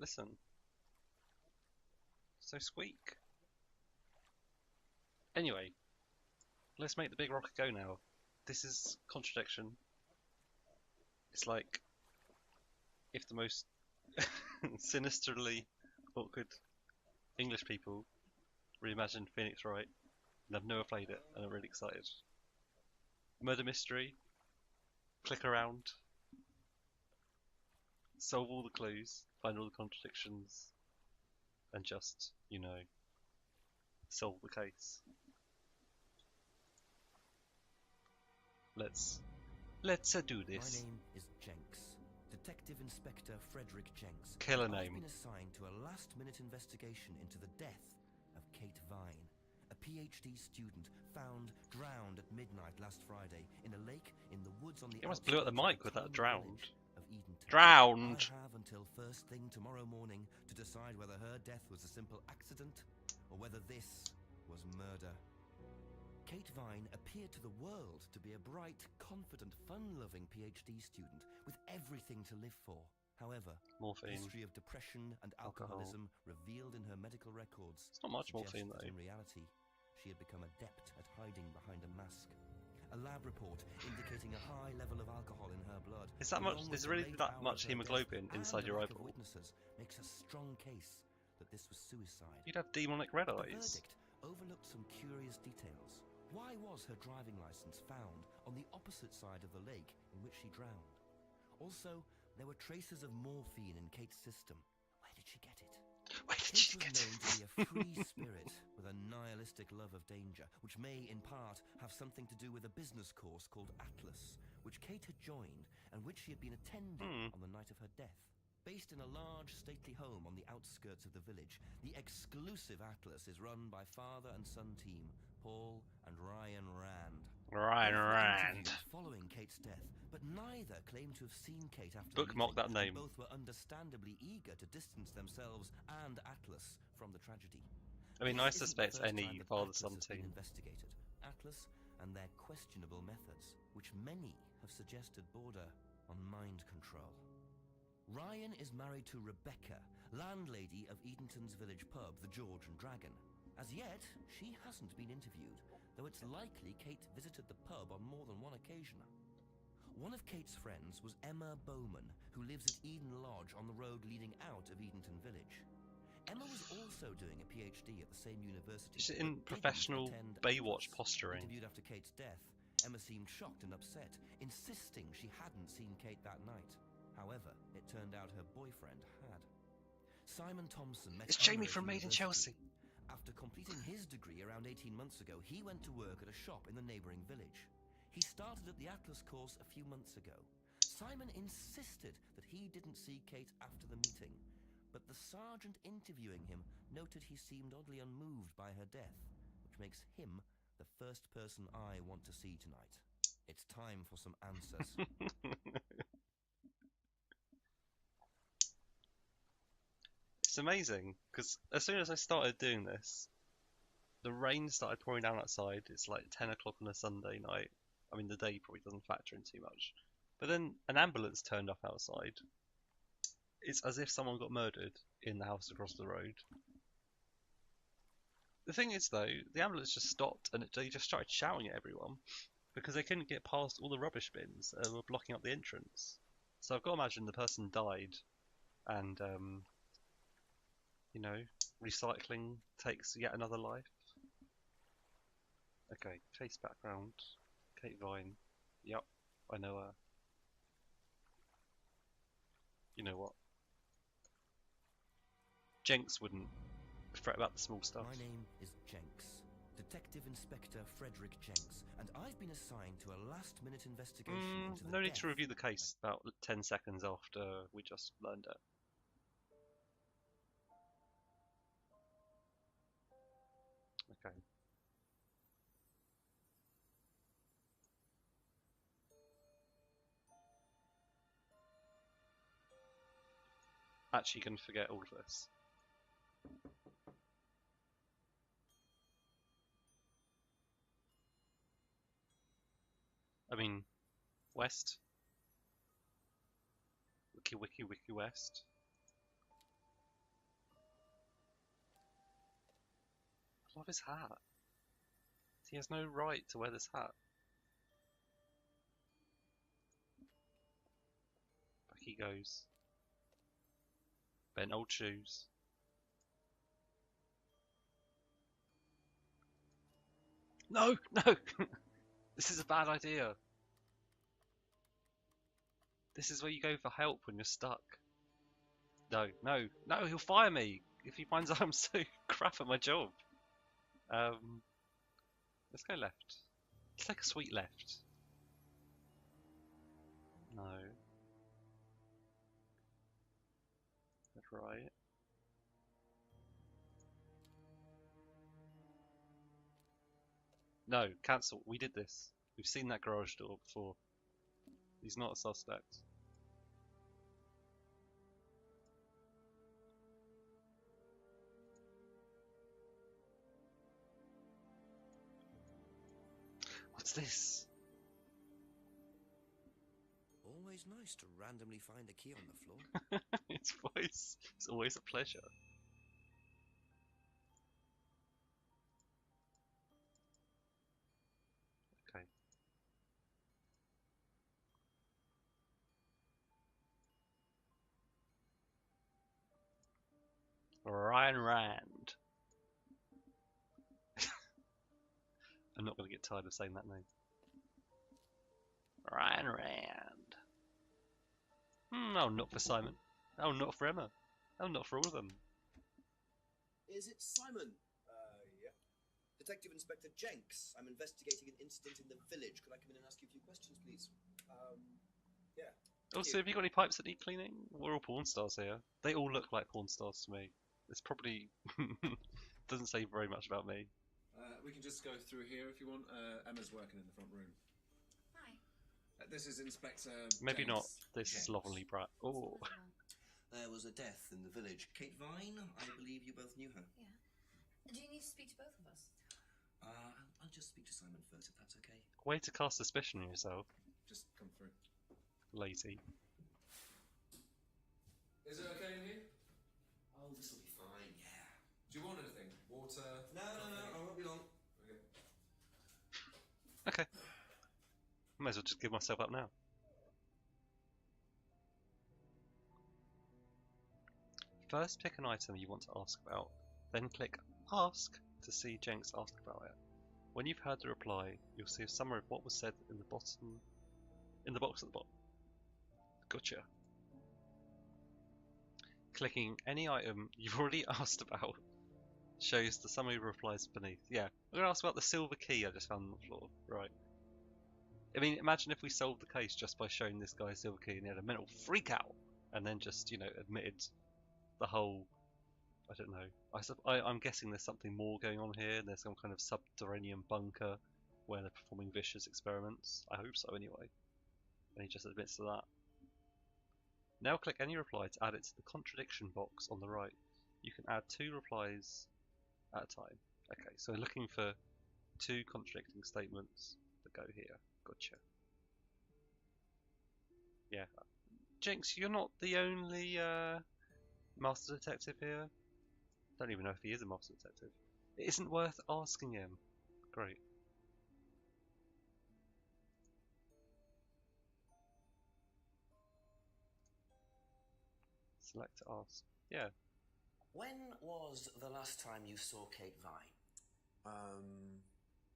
Listen. So squeak. Anyway, let's make the big rocket go now. This is Contradiction. It's like if the most sinisterly awkward English people reimagined Phoenix Wright and I've never played it and I'm really excited. Murder mystery, click around, solve all the clues, find all the contradictions, and just, you know, solve the case. Let's do this. My name is Jenks. Detective Inspector Frederick Jenks. Killer I've name. been assigned to a last-minute investigation into the death of Kate Vine, a PhD student found drowned at midnight last Friday in a lake in the woods on the You almost blew up the mic with that tiny drowned. village of Edenton. Drowned! I have until first thing tomorrow morning to decide whether her death was a simple accident or whether this was murder. Kate Vine appeared to the world to be a bright, confident, fun-loving PhD student with everything to live for. However, Morphine. history of depression and alcoholism revealed in her medical records It's not much suggest morphine that though. in reality, she had become adept at hiding behind a mask. A lab report indicating a high level of alcohol in her blood. Is that much? along Is with there the really late that hours much of her hemoglobin death inside and your the lack of eyeball? witnesses makes a strong case that this was suicide. You'd have demonic red The eyes. verdict overlooked some curious details. Why was her driving license found on the opposite side of the lake in which she drowned? Also, there were traces of morphine in Kate's system. Where did she get it? Where did Kate she was get known to be a it? free spirit with a nihilistic love of danger, which may, in part, have something to do with a business course called Atlas, which Kate had joined and which she had been attending on the night of her death. Based in a large, stately home on the outskirts of the village, the exclusive Atlas is run by father and son team, Paul and Ryan Rand. Ryan Both were Rand. interviewed following Kate's death, but neither claimed to have seen Kate after Bookmark the that meeting, name. and both were understandably eager to distance themselves and Atlas from the tragedy. I mean, This I isn't the suspect first any time that father-son Atlas has been team. investigated. Atlas and their questionable methods, which many have suggested border on mind control. Ryan is married to Rebecca, landlady of Edenton's village pub, the George and Dragon. As yet, she hasn't been interviewed, though it's likely Kate visited the pub on more than one occasion. One of Kate's friends was Emma Bowman, who lives at Eden Lodge on the road leading out of Edenton village. Emma was also doing a PhD at the same university. She's but in didn't professional attend Baywatch Atlas. posturing. Interviewed after Kate's death, Emma seemed shocked and upset, insisting she hadn't seen Kate that night. However, it turned out her boyfriend had. Simon Thompson met It's Emma Jamie at from Made in university. Chelsea. After completing his degree around 18 months ago, he went to work at a shop in the neighbouring village. He started at the Atlas course a few months ago. Simon insisted that he didn't see Kate after the meeting, but the sergeant interviewing him noted he seemed oddly unmoved by her death, which makes him the first person I want to see tonight. It's time for some answers. It's amazing, because as soon as I started doing this, the rain started pouring down outside. It's like 10 o'clock on a Sunday night. I mean, the day probably doesn't factor in too much. But then an ambulance turned up outside. It's as if someone got murdered in the house across the road. The thing is, though, the ambulance just stopped and they just started shouting at everyone because they couldn't get past all the rubbish bins that were blocking up the entrance. So I've got to imagine the person died and, you know, recycling takes yet another life. Okay, case background. Kate Vine. Yep, I know her. You know what? Jenks wouldn't fret about the small stuff. My name is Jenks, Detective Inspector Frederick Jenks, and I've been assigned to a last-minute investigation into the No need death to review the case about 10 seconds after we just learned it. Okay. Actually, can forget all of this. I mean, West. Wiki wiki wiki West. off his hat. He has no right to wear this hat. Back he goes. Bent old shoes. No! No! This is a bad idea. This is where you go for help when you're stuck. No, no, no, he'll fire me if he finds out I'm so crap at my job. Let's go left. Let's take a sweet left. No. Left, right. No, cancel. We did this. We've seen that garage door before. He's not a suspect. What's this? Always nice to randomly find a key on the floor. Its voice. It's always a pleasure. Okay. Ryan Rand. I'm not going to get tired of saying that name. Ryan Rand. Oh, not for Simon. Oh, not for Emma. Oh, not for all of them. Is it Simon? Yeah. Detective Inspector Jenks. I'm investigating an incident in the village. Could I come in and ask you a few questions, please? Yeah. Also, have you got any pipes that need cleaning? We're all porn stars here. They all look like porn stars to me. It's probably doesn't say very much about me. We can just go through here if you want. Emma's working in the front room. Hi. This is Inspector Maybe not Jenks. this Jenks. slovenly brat. Oh, There was a death in the village. Kate Vine, I believe you both knew her. Yeah. Do you need to speak to both of us? I'll just speak to Simon first, if that's okay. way to cast suspicion on yourself, Just come through. lazy. Is it okay in here? Oh, this will be fine, yeah. Do you want anything? Water? No, I won't be long. Okay. Okay. Might as well just give myself up now. First, pick an item you want to ask about, then click Ask to see Jenks ask about it. When you've heard the reply, you'll see a summary of what was said in the box at the bottom. Gotcha. Clicking any item you've already asked about shows the summary replies beneath. Yeah, I'm going to ask about the silver key I just found on the floor. Right. I mean, imagine if we solved the case just by showing this guy a silver key and he had a mental freak out and then just, admitted the whole... I don't know. I'm guessing there's something more going on here. There's some kind of subterranean bunker where they're performing vicious experiments. I hope so, anyway. And he just admits to that. Now click any reply to add it to the contradiction box on the right. You can add 2 replies at a time. Okay, so looking for 2 contradicting statements that go here. Gotcha. Yeah. Jenks, you're not the only master detective here. Don't even know if he is a master detective. It isn't worth asking him. Great. Select to ask. Yeah. When was the last time you saw Kate Vine?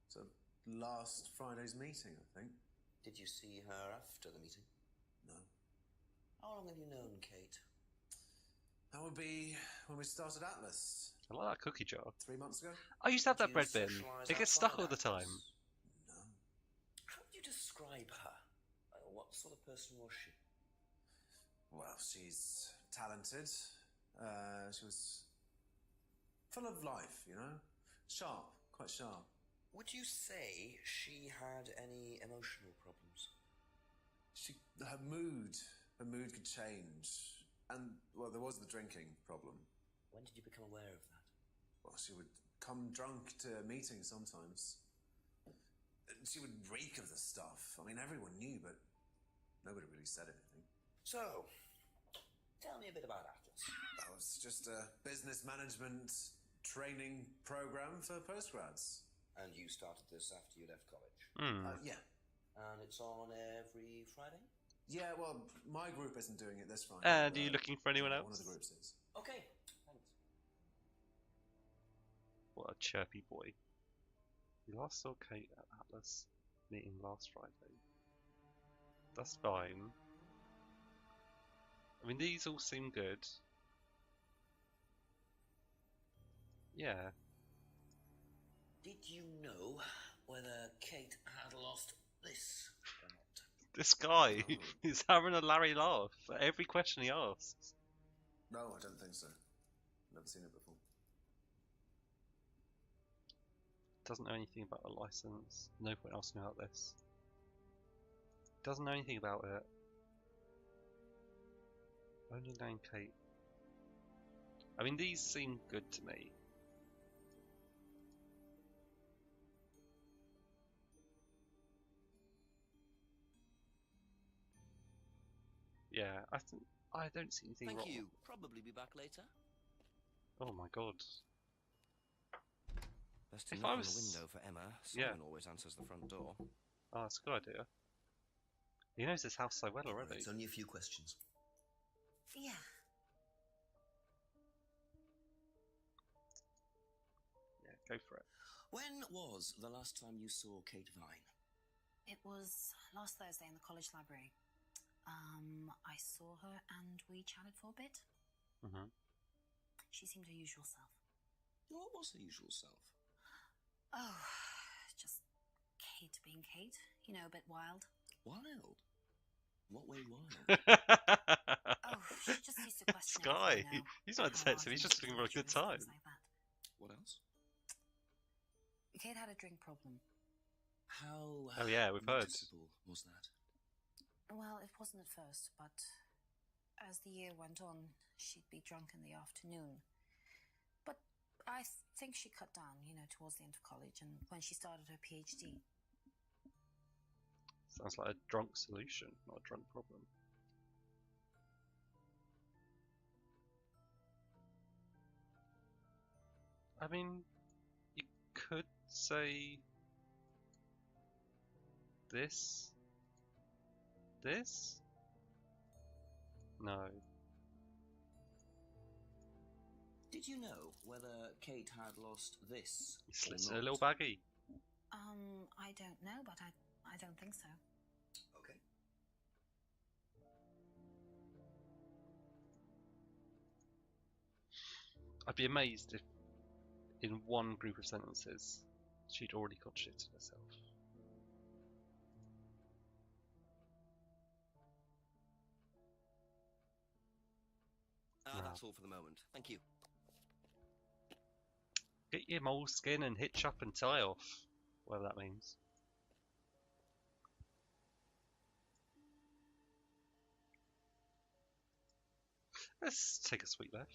So last Friday's meeting, I think. Did you see her after the meeting? No. How long have you known Kate? That would be when we started Atlas. I like that cookie jar. 3 months ago? I used to have Do that you bread bin. socialise It gets outside stuck all the time. Atlas? No. How would you describe her? What sort of person was she? Well, she's talented. She was full of life, Sharp, quite sharp. Would you say she had any emotional problems? Her mood could change. And, well, there was the drinking problem. When did you become aware of that? Well, she would come drunk to meetings sometimes. She would reek of the stuff. I mean, everyone knew, but nobody really said anything. So, tell me a bit about Atlas. That was just a business management training program for postgrads. And you started this after you left college? Yeah. And it's on every Friday? Yeah, well, my group isn't doing it this Friday. And are you looking for anyone else? One of the groups is. Okay, thanks. What a chirpy boy. You last saw Kate at Atlas meeting last Friday. That's fine. I mean, these all seem good. Yeah. Did you know whether Kate had lost this or not? This guy is having a Larry laugh at every question he asks. No, I don't think so. Never seen it before. Doesn't know anything about the license. No point asking about this. Doesn't know anything about it. Only known Kate. I mean, these seem good to me. Yeah, I don't see anything wrong. Thank you. Probably be back later. Oh my god. Best to If knock I on was- the window for Emma. Yeah. Someone always answers the front door. Oh, that's a good idea. He knows this house so well already. It's only a few questions. Yeah. Yeah, go for it. When was the last time you saw Kate Vine? It was last Thursday in the college library. I saw her and we chatted for a bit. Mm-hmm. She seemed her usual self. What was her usual self? Oh, just Kate being Kate. You know, a bit wild. Wild? What way wild? Oh, she just used to question Sky, everything, you know, he's not how detective, he's arguments just looking for a were good true, time. things like that. What else? Kate had a drink problem. How Oh yeah, we've heard. noticeable was that? Well, it wasn't at first, but as the year went on, she'd be drunk in the afternoon. But I think she cut down, you know, towards the end of college and when she started her PhD. Sounds like a drunk solution, not a drunk problem. I mean, you could say this. This? No. Did you know whether Kate had lost this He or slits in a not? little baggie. I don't know, but I don't think so. Okay. I'd be amazed if in one group of sentences she'd already contradicted herself. Ah, No. that's all for the moment. Thank you. Get your moleskin and hitch up and tie off, whatever that means. Let's take a sweet left.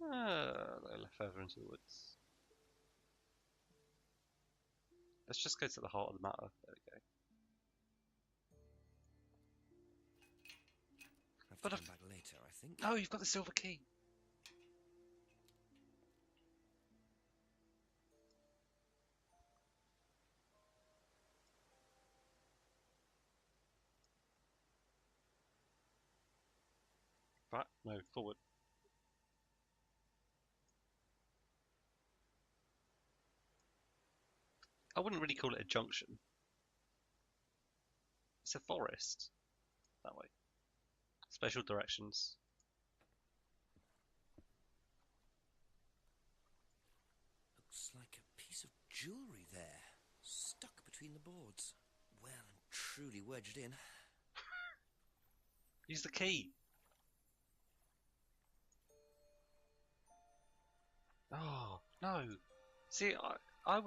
Left further into the woods. Let's just go to the heart of the matter. There we go. Have to But come back later, I think. Oh, you've got the silver key. Back? No, forward. I wouldn't really call it a junction. It's a forest. That way. Special directions. Looks like a piece of jewellery there, stuck between the boards. Well and truly wedged in. Use the key. Oh, no. See, I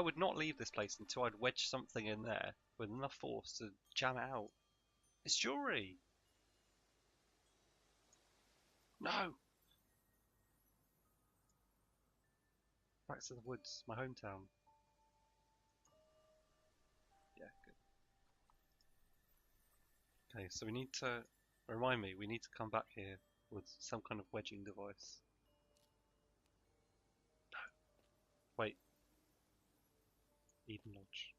would not leave this place until I'd wedge something in there with enough force to jam it out. It's jewelry. No. Back to the woods, my hometown. Yeah, good. Okay, so we need to remind me. We need to come back here with some kind of wedging device. Wait. Eden Lodge.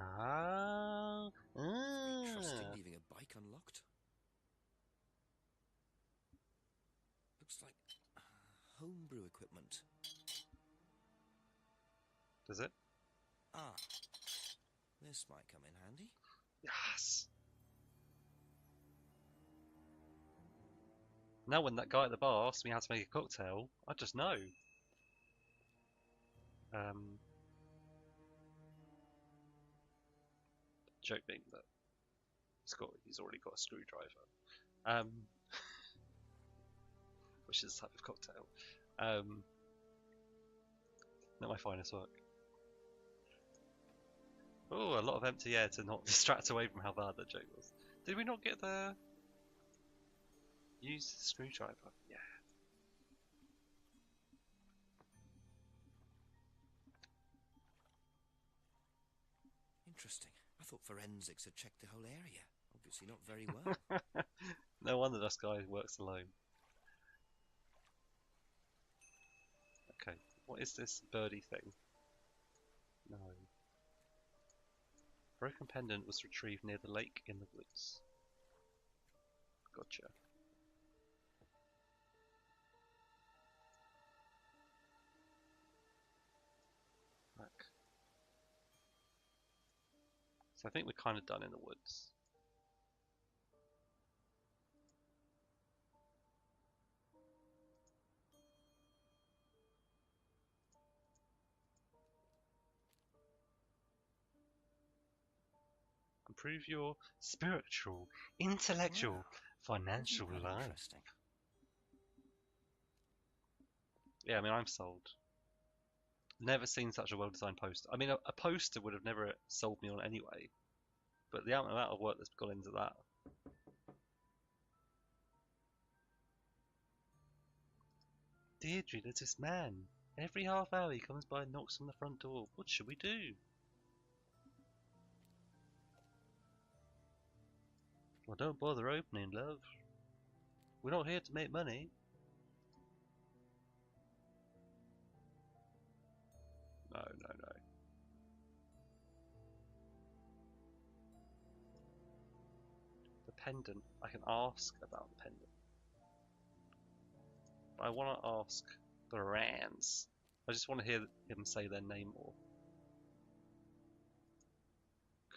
Ah. Trusting leaving a bike unlocked. Looks like homebrew equipment. Does it? Ah, this might come in handy. Yes. Now when that guy at the bar asks me how to make a cocktail, I just know. Joke being that he's already got a screwdriver. Which is a type of cocktail. Not my finest work. Oh, a lot of empty air to not distract away from how bad that joke was. Did we not get the use the screwdriver? Yeah. Interesting. I thought forensics had checked the whole area. Obviously not very well. No wonder this guy works alone. Okay, what is this birdie thing? No. Broken pendant was retrieved near the lake in the woods. Gotcha. Back. So I think we're kind of done in the woods. Improve your spiritual, intellectual, financial Rather life. interesting. Yeah, I mean, I'm sold. Never seen such a well-designed poster. I mean, a poster would have never sold me on anyway, but the amount of work that's gone into that. Deirdre, there's this man. Every half hour he comes by and knocks on the front door. What should we do? Well, don't bother opening, love. We're not here to make money. No. The pendant. I can ask about the pendant. But I want to ask the Rands. I just want to hear him say their name more.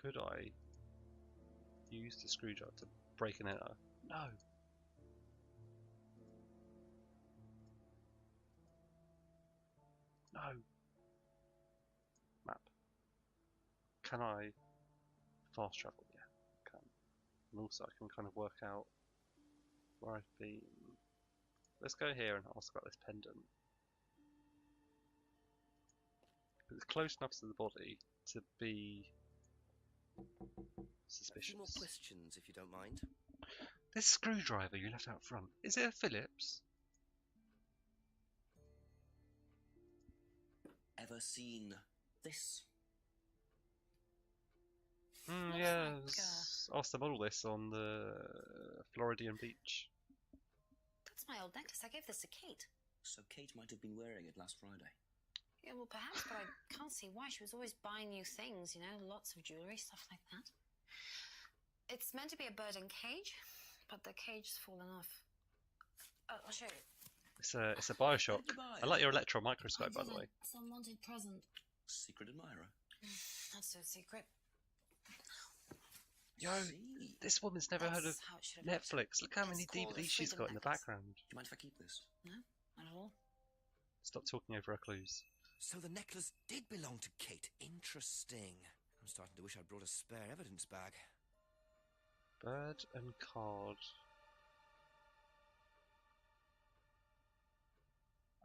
Could I use the screwdriver to break and enter? No. No. Map. Can I fast travel? Yeah, I can. And also I can kind of work out where I've been. Let's go here and ask about this pendant. It's close enough to the body to be A few more suspicious. questions, if you don't mind. This screwdriver you left out front, is it a Phillips? Ever seen this? Yeah, like, asked to model this on the Floridian beach. That's my old necklace. I gave this to Kate. So Kate might have been wearing it last Friday. Yeah, well, perhaps, but I can't see why. She was always buying new things, you know, lots of jewellery, stuff like that. It's meant to be a bird in cage, but the cage's fallen off. Oh, I'll show you. It's a Bioshock. Where did you buy I it? like your electron microscope, by the way. Some wanted present. Secret admirer. Not so secret. Yo, See. this woman's never heard of That's how it should have looked. Netflix. Look how It's many called a DVDs she's freedom got in the necklace. background. Do you mind if I keep this? No, not at all. Stop talking over her clues. So the necklace did belong to Kate. Interesting. I'm starting to wish I'd brought a spare evidence bag. Bird and card.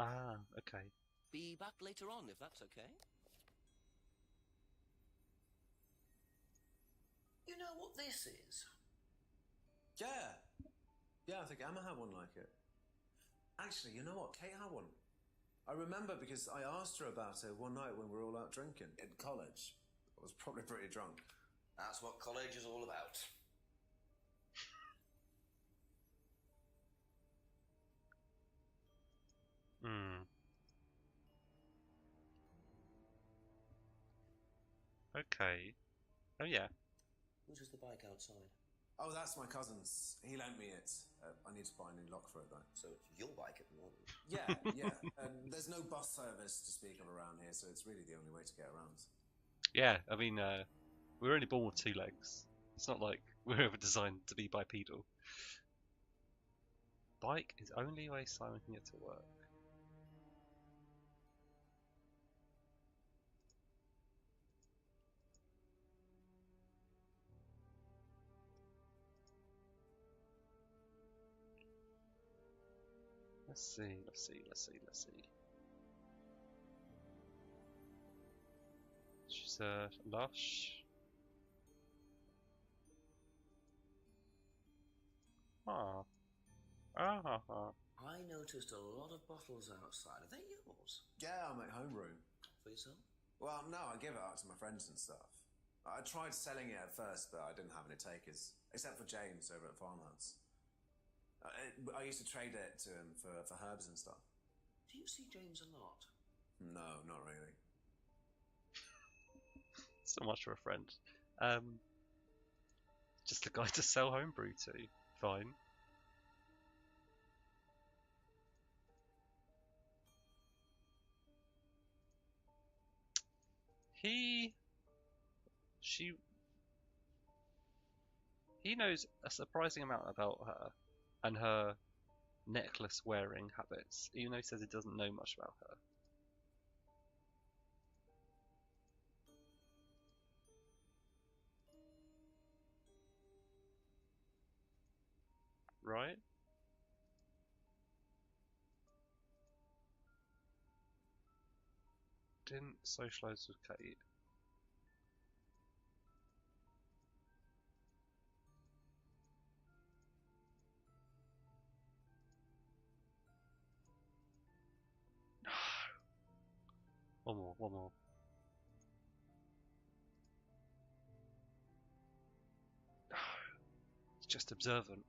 Ah, okay. Be back later on, if that's okay. You know what this is? Yeah. Yeah, I think Emma had one like it. Actually, you know what? Kate had one. I remember because I asked her about it one night when we were all out drinking in college. I was probably pretty drunk. That's what college is all about. Okay. Oh yeah. Whose is the bike outside? Oh, that's my cousin's. He lent me it. I need to buy a new lock for it, though. So it's your bike at the moment. Yeah, yeah. There's no bus service to speak of around here, so it's really the only way to get around. Yeah, I mean, we were only born with 2 legs. It's not like we were ever designed to be bipedal. Bike is only way Simon can get to work. Let's see. She's lush. Ah. I noticed a lot of bottles outside. Are they yours? Yeah, I make homebrew. For yourself? Well, no, I give it out to my friends and stuff. I tried selling it at first, but I didn't have any takers, except for James over at Farmhouse. I used to trade it to him for herbs and stuff. Do you see James a lot? No, not really. So much for a friend. Just a guy to sell homebrew to. Fine. He knows a surprising amount about her and her necklace wearing habits, even though he says he doesn't know much about her. Right? Didn't socialise with Kate. One more. He's just observant.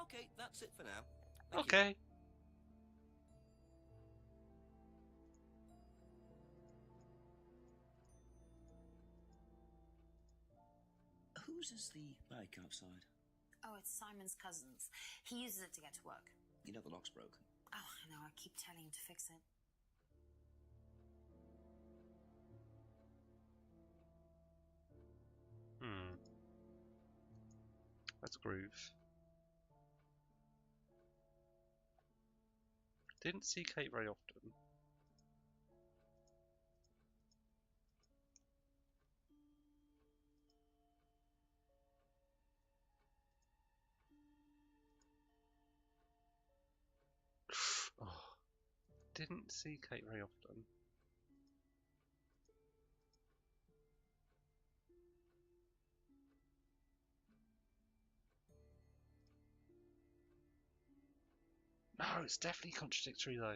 Okay, that's it for now. Thank you. Okay. Whose is the bike outside? Oh, it's Simon's cousin's. He uses it to get to work. You know the lock's broken. Oh, I know. I keep telling him to fix it. Let's groove. Didn't see Kate very often. Oh, didn't see Kate very often. No, it's definitely contradictory though.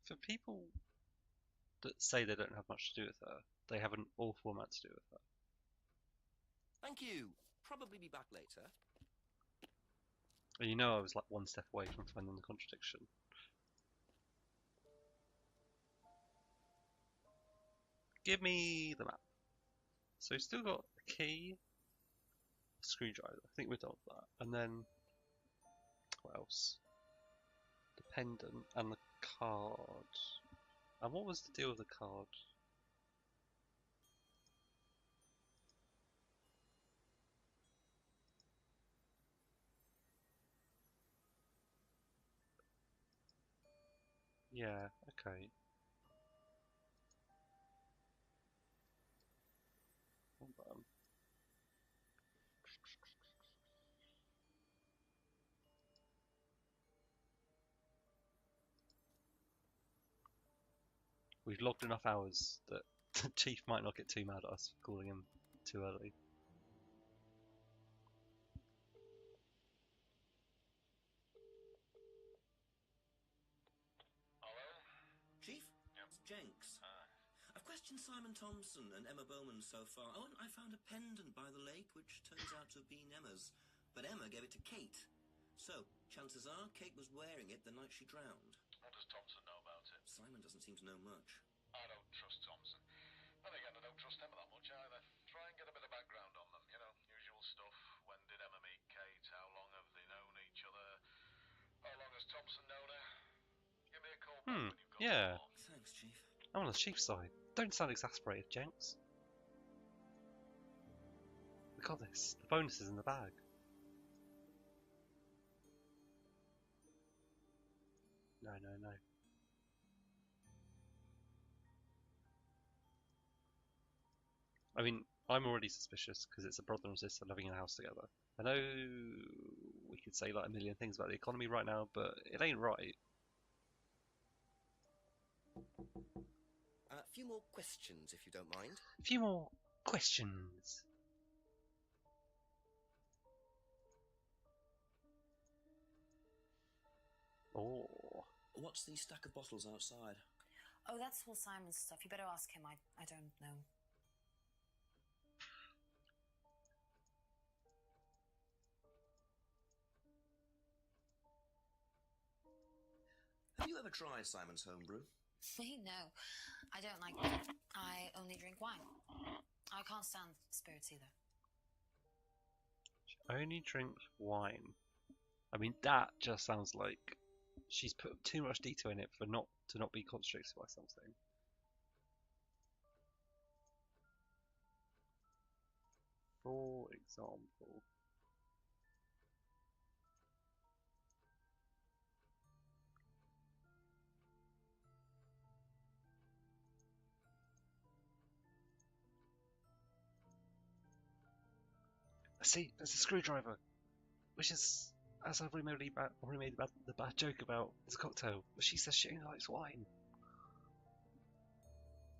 For people that say they don't have much to do with her, they have an awful amount to do with her. Thank you. Probably be back later. And you know I was like one step away from finding the contradiction. Give me the map. So we've still got the key, screwdriver, I think we're done with that. And then, what else? The pendant and the card. And what was the deal with the card? Yeah, okay. Hold on. We've logged enough hours that the chief might not get too mad at us for calling him too early. mentioned Simon Thompson and Emma Bowman so far. Oh, and I found a pendant by the lake, which turns out to have been Emma's. But Emma gave it to Kate. So, chances are, Kate was wearing it the night she drowned. What does Thompson know about it? Simon doesn't seem to know much. I don't trust Thompson. Then again, I don't trust Emma that much either. Try and get a bit of background on them, you know, usual stuff. When did Emma meet Kate? How long have they known each other? How long has Thompson known her? Give me a call back when you've got yeah. more. Thanks, Chief. I'm on the sheep side. Don't sound exasperated, Jenks. We got this. The bonus is in the bag. No, no, no. I mean, I'm already suspicious because it's a brother and sister living in a house together. I know we could say like a million things about the economy right now, but it ain't right. A few more questions, if you don't mind. A few more questions. Oh. What's the stack of bottles outside? Oh, that's all Simon's stuff. You better ask him. I don't know. Have you ever tried Simon's homebrew? Me? No. I don't like that. I only drink wine. I can't stand spirits either. She only drinks wine. I mean, that just sounds like she's put too much detail in it for not to not be contradicted by something. For example. See, there's a screwdriver, which is, as I've already made the bad joke about, it's a cocktail, but she says she only likes wine.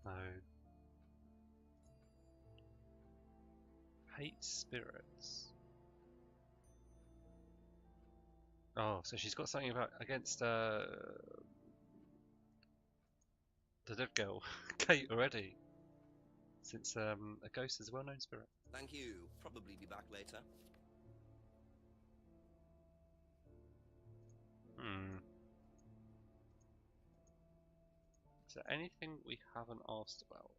No. Hates spirits. Oh, so she's got something against the dead girl, Kate, already. Since a ghost is a well-known spirit. Thank you. Probably be back later. Is there anything we haven't asked about?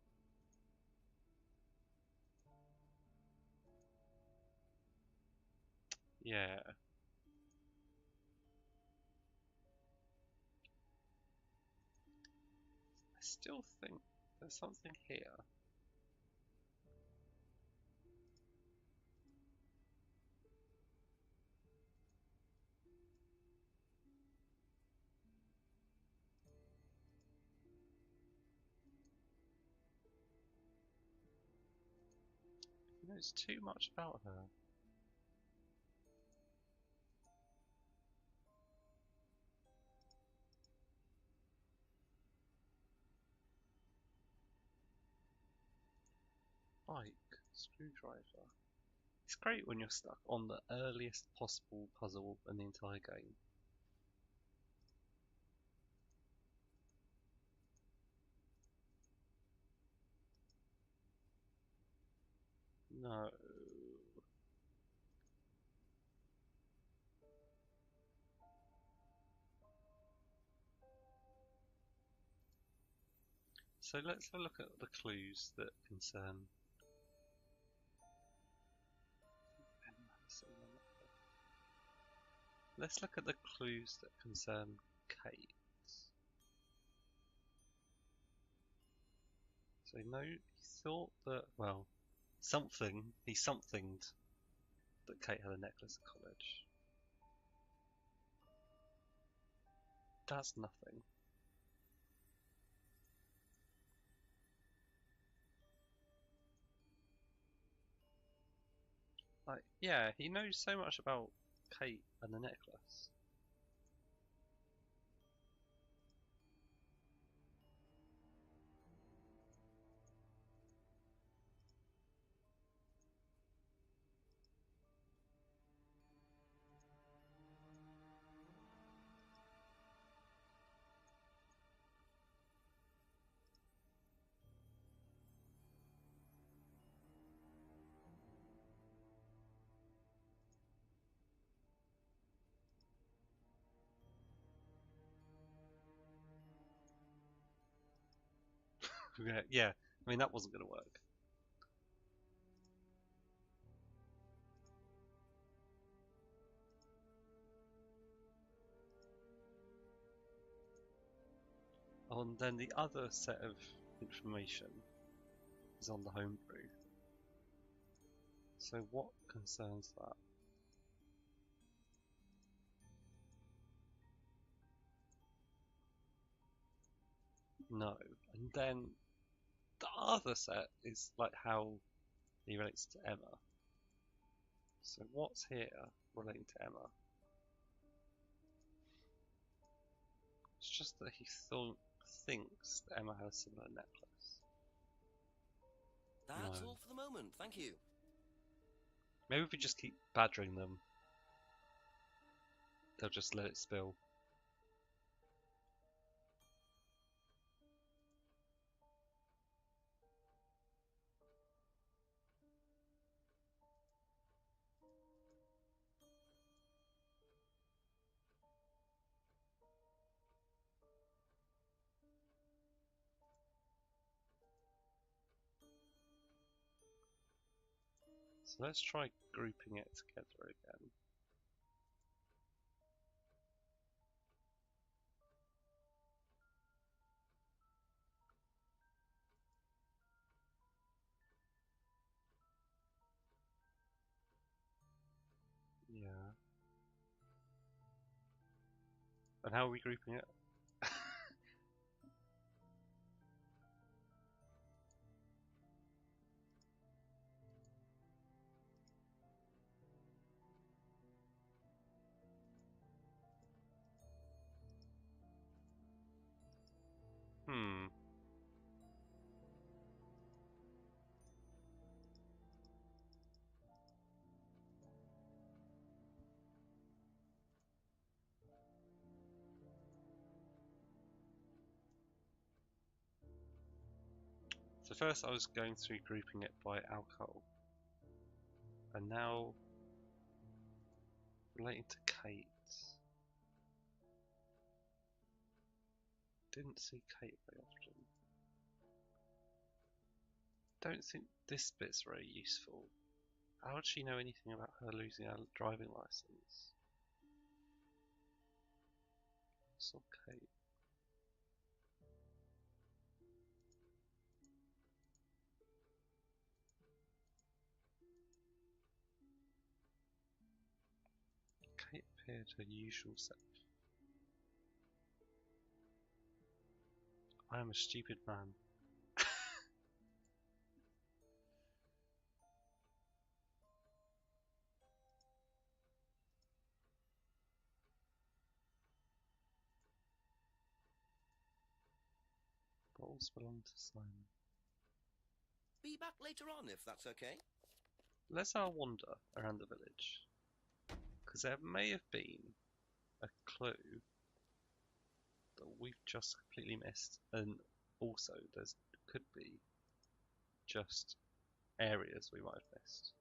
Yeah. I still think there's something here. He knows too much about her. Bike, screwdriver. It's great when you're stuck on the earliest possible puzzle in the entire game. No. So let's have a look at the clues that concern. Let's look at the clues that concern Kate. So no, he thought that, well, he somethinged that Kate had a necklace at college. That's nothing. Like, yeah, he knows so much about Kate and the necklace. Yeah, I mean that wasn't going to work. Oh, and then the other set of information is on the homebrew. So what concerns that? No. And then the other set is like how he relates to Emma. So what's here relating to Emma? It's just that he thinks that Emma has a similar necklace. That's No. all for the moment, thank you. Maybe if we just keep badgering them, they'll just let it spill. So let's try grouping it together again. Yeah. And how are we grouping it? Hmm. So first I was going through grouping it by alcohol. And now relating to Kate. Didn't see Kate very often. Don't think this bit's very useful. How would she know anything about her losing her driving license? Saw Kate. Kate appeared her usual self. I am a stupid man. Bottles belong to Simon. Be back later on, if that's okay. Let's have a wander around the village. Because there may have been a clue that we've just completely missed. And also, there could be just areas we might have missed.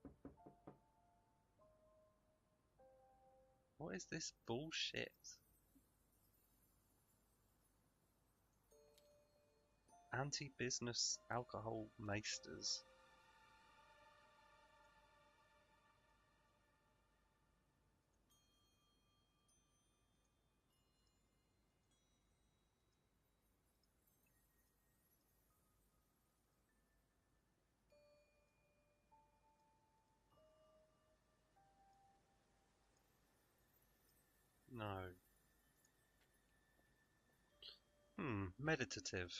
What is this bullshit? Anti-business alcohol maesters. No. Meditative.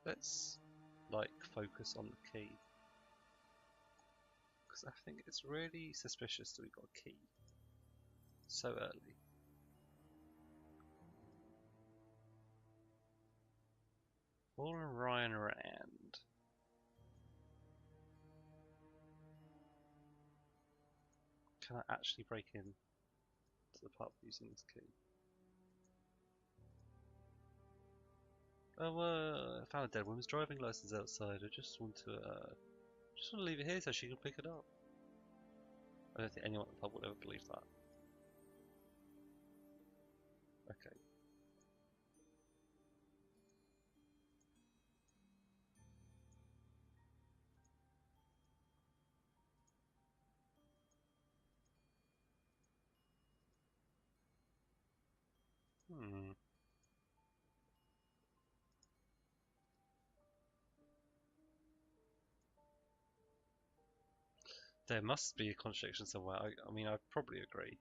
Let's, like, focus on the key. Because I think it's really suspicious that we got a key so early. Following Ryan around. Can I actually break in to the pub using this key? Oh, I found a dead woman's driving license outside. I just want to leave it here so she can pick it up. I don't think anyone in the pub would ever believe that. Okay. Hmm. There must be a contradiction somewhere. I mean, I'd probably agree.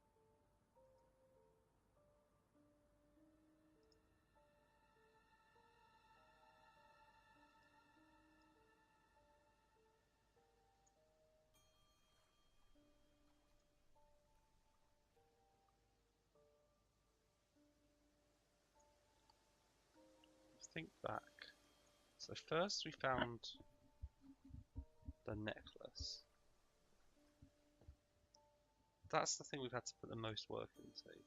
Think back. So first we found the necklace. That's the thing we've had to put the most work into.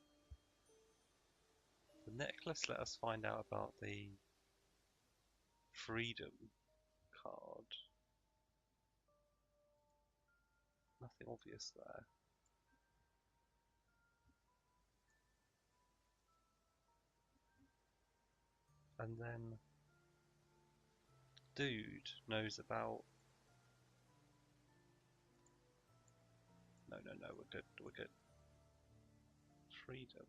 The necklace let us find out about the freedom card. Nothing obvious there. And then dude knows about... No, we're good, we're good. Freedom.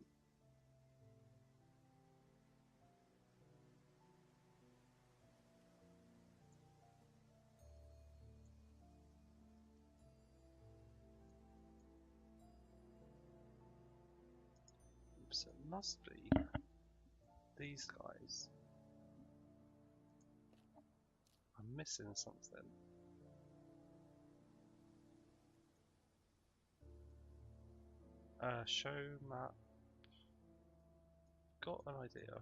So it must be these guys. I'm missing something. Show map. Got an idea.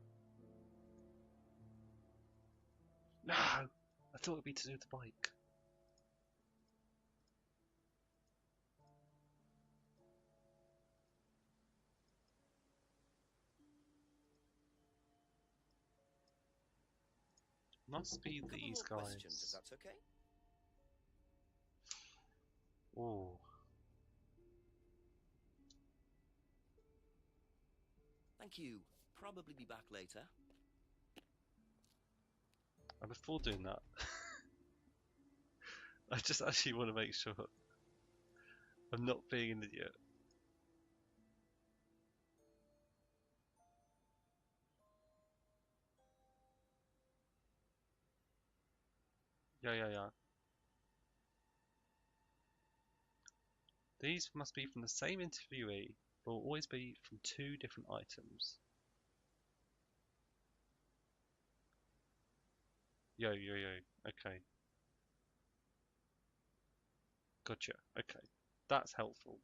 No! I thought it'd be to do with the bike. Must be Couple these more guys. questions, if that's okay. Oh. Thank you. Probably be back later. And before doing that, I just actually want to make sure I'm not being an idiot. Yeah. These must be from the same interviewee, but will always be from two different items. Yo. Okay. Gotcha. Okay. That's helpful.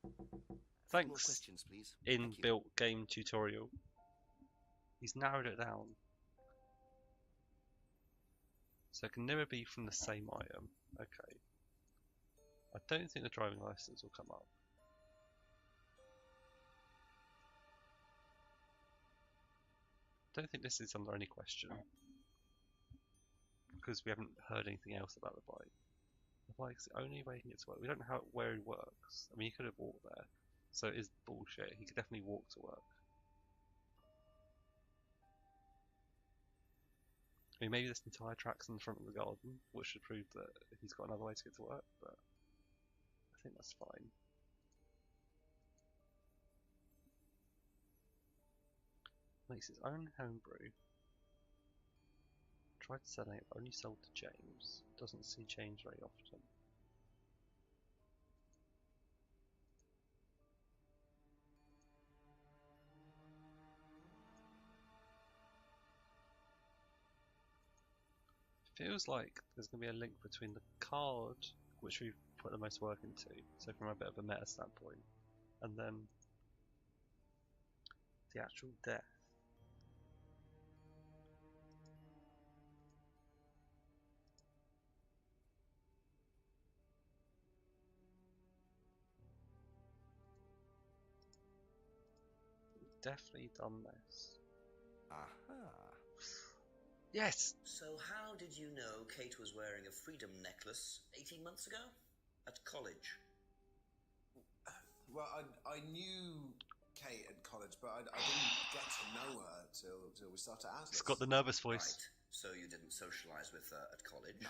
A few more Thanks, questions, please. Thank you. inbuilt game tutorial. He's narrowed it down. So it can never be from the same item. Okay. I don't think the driving license will come up. Don't think this is under any question. Because we haven't heard anything else about the bike. The bike's the only way he can get to work. We don't know where he works. I mean, he could have walked there. So it is bullshit. He could definitely walk to work. I mean, maybe this entire track's in the front of the garden, which should prove that he's got another way to get to work, but I think that's fine. Makes his own homebrew. Tried selling it, but only sold to James. Doesn't see James very often. Feels like there's going to be a link between the card, which we've put the most work into, so from a bit of a meta standpoint, and then the actual death. We've definitely done this. Aha. Yes. So how did you know Kate was wearing a freedom necklace 18 months ago? At college? Well, I knew Kate at college, but I didn't get to know her till we started Atlas. It's got the nervous voice. Right. So you didn't socialise with her at college? No.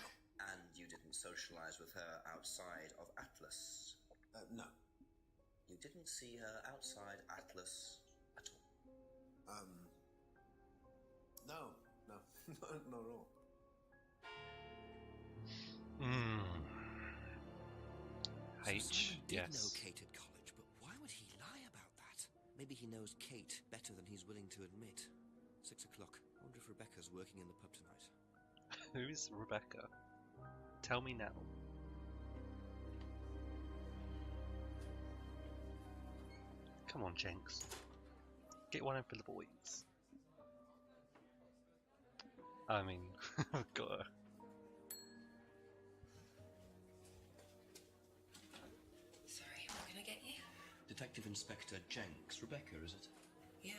And you didn't socialise with her outside of Atlas? No. You didn't see her outside Atlas at all? No. Not at all. So H, Simon did yes. know Kate at college, but why would he lie about that? Maybe he knows Kate better than he's willing to admit. 6 o'clock. I wonder if Rebecca's working in the pub tonight. Who's Rebecca? Tell me now. Come on, Jenks. Get one in for the boys. I mean, I've got her. Sorry, what can I get you? Detective Inspector Jenks. Rebecca, is it? Yeah.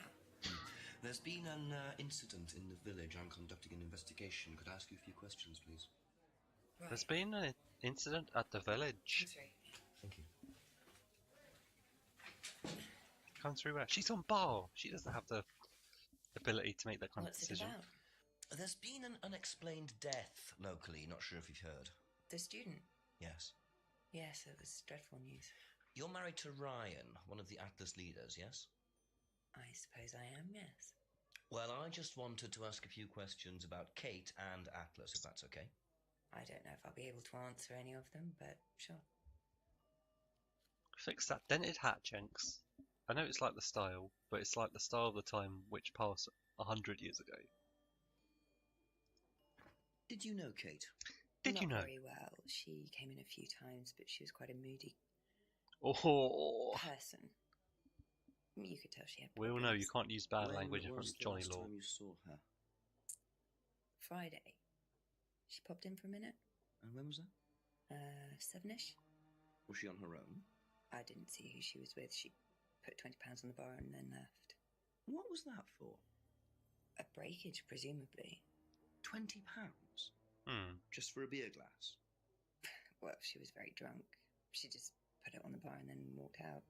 There's been an incident in the village. I'm conducting an investigation. Could I ask you a few questions, please? Right. There's been an incident at the village. Sorry. Thank you. Come through where? She's on bar. She doesn't have the ability to make that kind What's of it decision. about? There's been an unexplained death locally. Not sure if you've heard. The student? Yes. Yes, it was dreadful news. You're married to Ryan, one of the Atlas leaders, yes? I suppose I am, yes. Well, I just wanted to ask a few questions about Kate and Atlas, if that's okay. I don't know if I'll be able to answer any of them, but sure. Fix that dented hat, Jenks. I know it's like the style, but it's like the style of the time which passed 100 years ago. Did you know Kate? Did you know? Not very well. She came in a few times, but she was quite a moody Oh, person. You could tell she had we all know you problems. can't use bad When language in front was of the Johnny last Law. time you saw her? Friday. She popped in for a minute. And when was that? 7ish. Was she on her own? I didn't see who she was with. She put £20 on the bar and then left. What was that for? A breakage, presumably. £20? Just for a beer glass? Well, she was very drunk. She just put it on the bar and then walked out.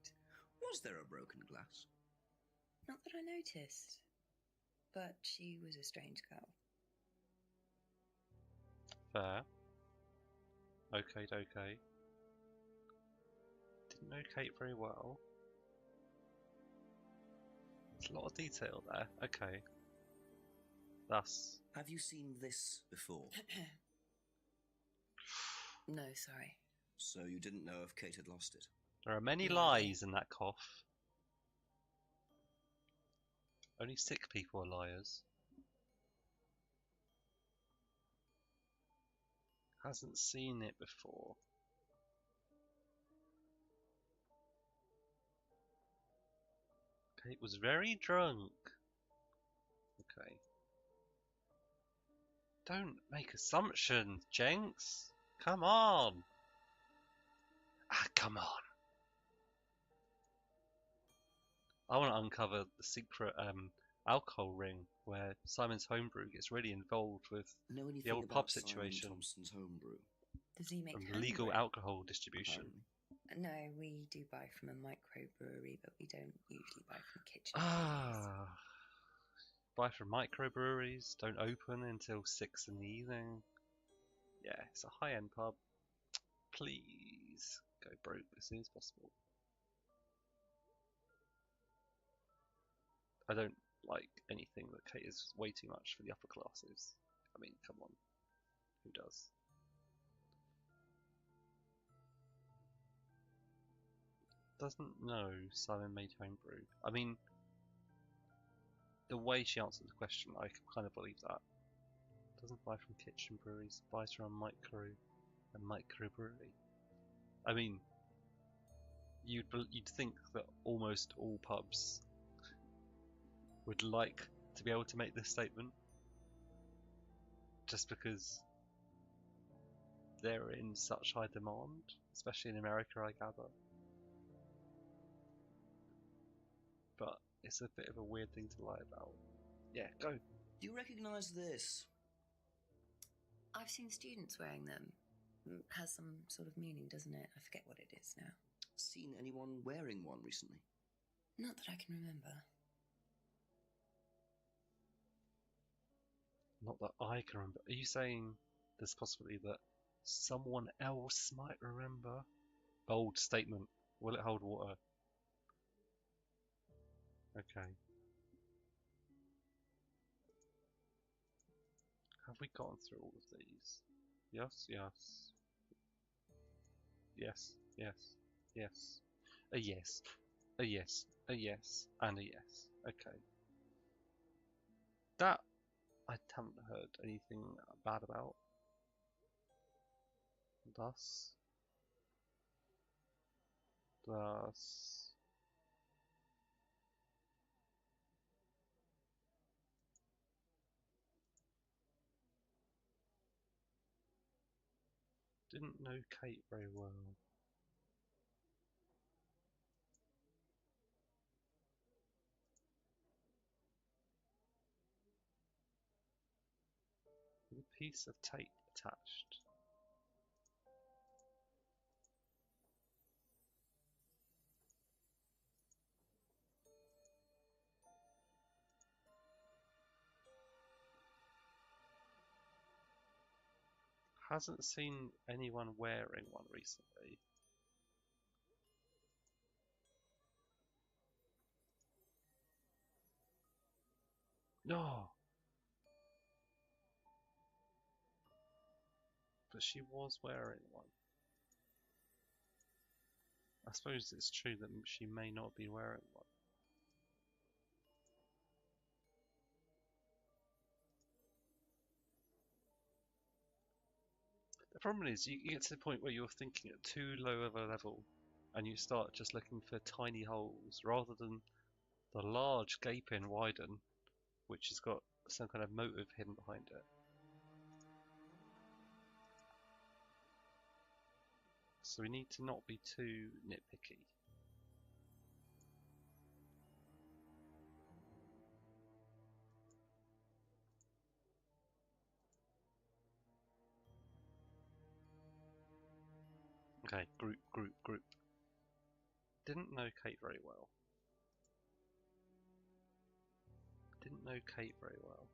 Was there a broken glass? Not that I noticed. But she was a strange girl. Fair. Okay, okay. Didn't know Kate very well. There's a lot of detail there. Okay. Thus. Have you seen this before? No, sorry. So you didn't know if Kate had lost it? There are many No. lies in that cough. Only sick people are liars. Hasn't seen it before. Kate was very drunk. Okay. Don't make assumptions, Jenks. Come on. Come on. I want to uncover the secret alcohol ring where Simon's homebrew gets really involved with Know anything the old about pub Simon situation Thompson's homebrew? Does he make and legal homebrew? alcohol distribution. Apparently. No, we do buy from a microbrewery, but we don't usually buy from kitchen. Ah, buy from microbreweries. Don't open until 6 in the evening. Yeah, it's a high-end pub. Please go broke as soon as possible. I don't like anything that caters way too much for the upper classes. I mean, come on, who does? Doesn't know Simon made homebrew. I mean, the way she answered the question, I can kind of believe that. Doesn't buy from kitchen breweries, buys from a microbrewery. I mean, you'd think that almost all pubs would like to be able to make this statement, just because they're in such high demand, especially in America, I gather. But it's a bit of a weird thing to lie about. Yeah, go. Do you recognise this? I've seen students wearing them. Has some sort of meaning, doesn't it? I forget what it is now. Seen anyone wearing one recently? Not that I can remember. Not that I can remember. Are you saying there's possibility that someone else might remember? Bold statement. Will it hold water? Okay. Have we gone through all of these? Yes, yes. Yes, yes, yes. A yes, a yes, a yes, and a yes. Okay. That I haven't heard anything bad about. Thus. Didn't know Kate very well. With a piece of tape attached. Hasn't seen anyone wearing one recently. No! But she was wearing one. I suppose it's true that she may not be wearing one. The problem is, you get to the point where you're thinking at too low of a level, and you start just looking for tiny holes, rather than the large gaping widen, which has got some kind of motive hidden behind it. So we need to not be too nitpicky. Okay, group, group, group. Didn't know Kate very well. Didn't know Kate very well.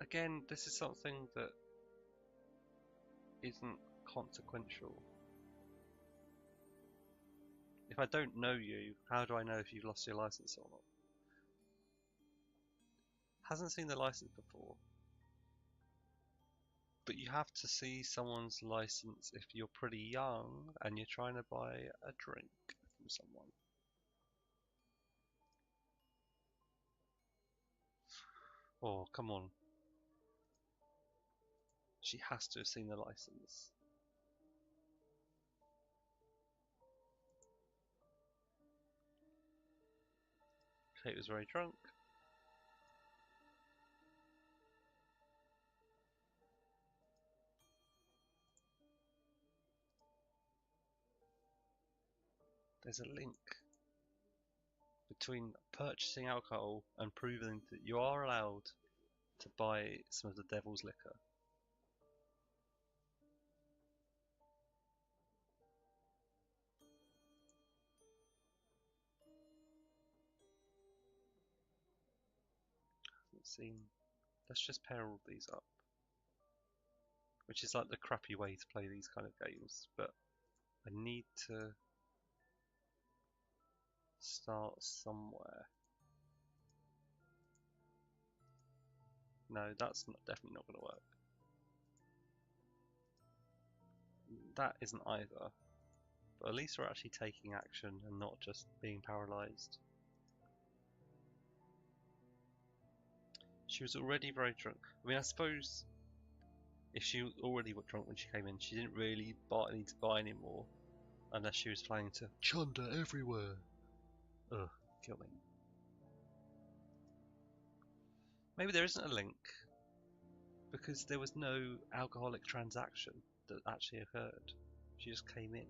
Again, this is something that isn't consequential. If I don't know you, how do I know if you've lost your license or not? Hasn't seen the license before. But you have to see someone's license if you're pretty young and you're trying to buy a drink from someone. Oh, come on. She has to have seen the license. Kate was very drunk. There's a link between purchasing alcohol and proving that you are allowed to buy some of the devil's liquor. Haven't seen. Let's just pair all these up. Which is like the crappy way to play these kind of games, but I need to start somewhere. No, that's definitely not going to work. That isn't either. But at least we're actually taking action and not just being paralysed. She was already very drunk. I mean, I suppose if she already was drunk when she came in, she didn't really need to buy anymore. Unless she was planning to chunder everywhere. Ugh, kill me. Maybe there isn't a link. Because there was no alcoholic transaction that actually occurred. She just came in.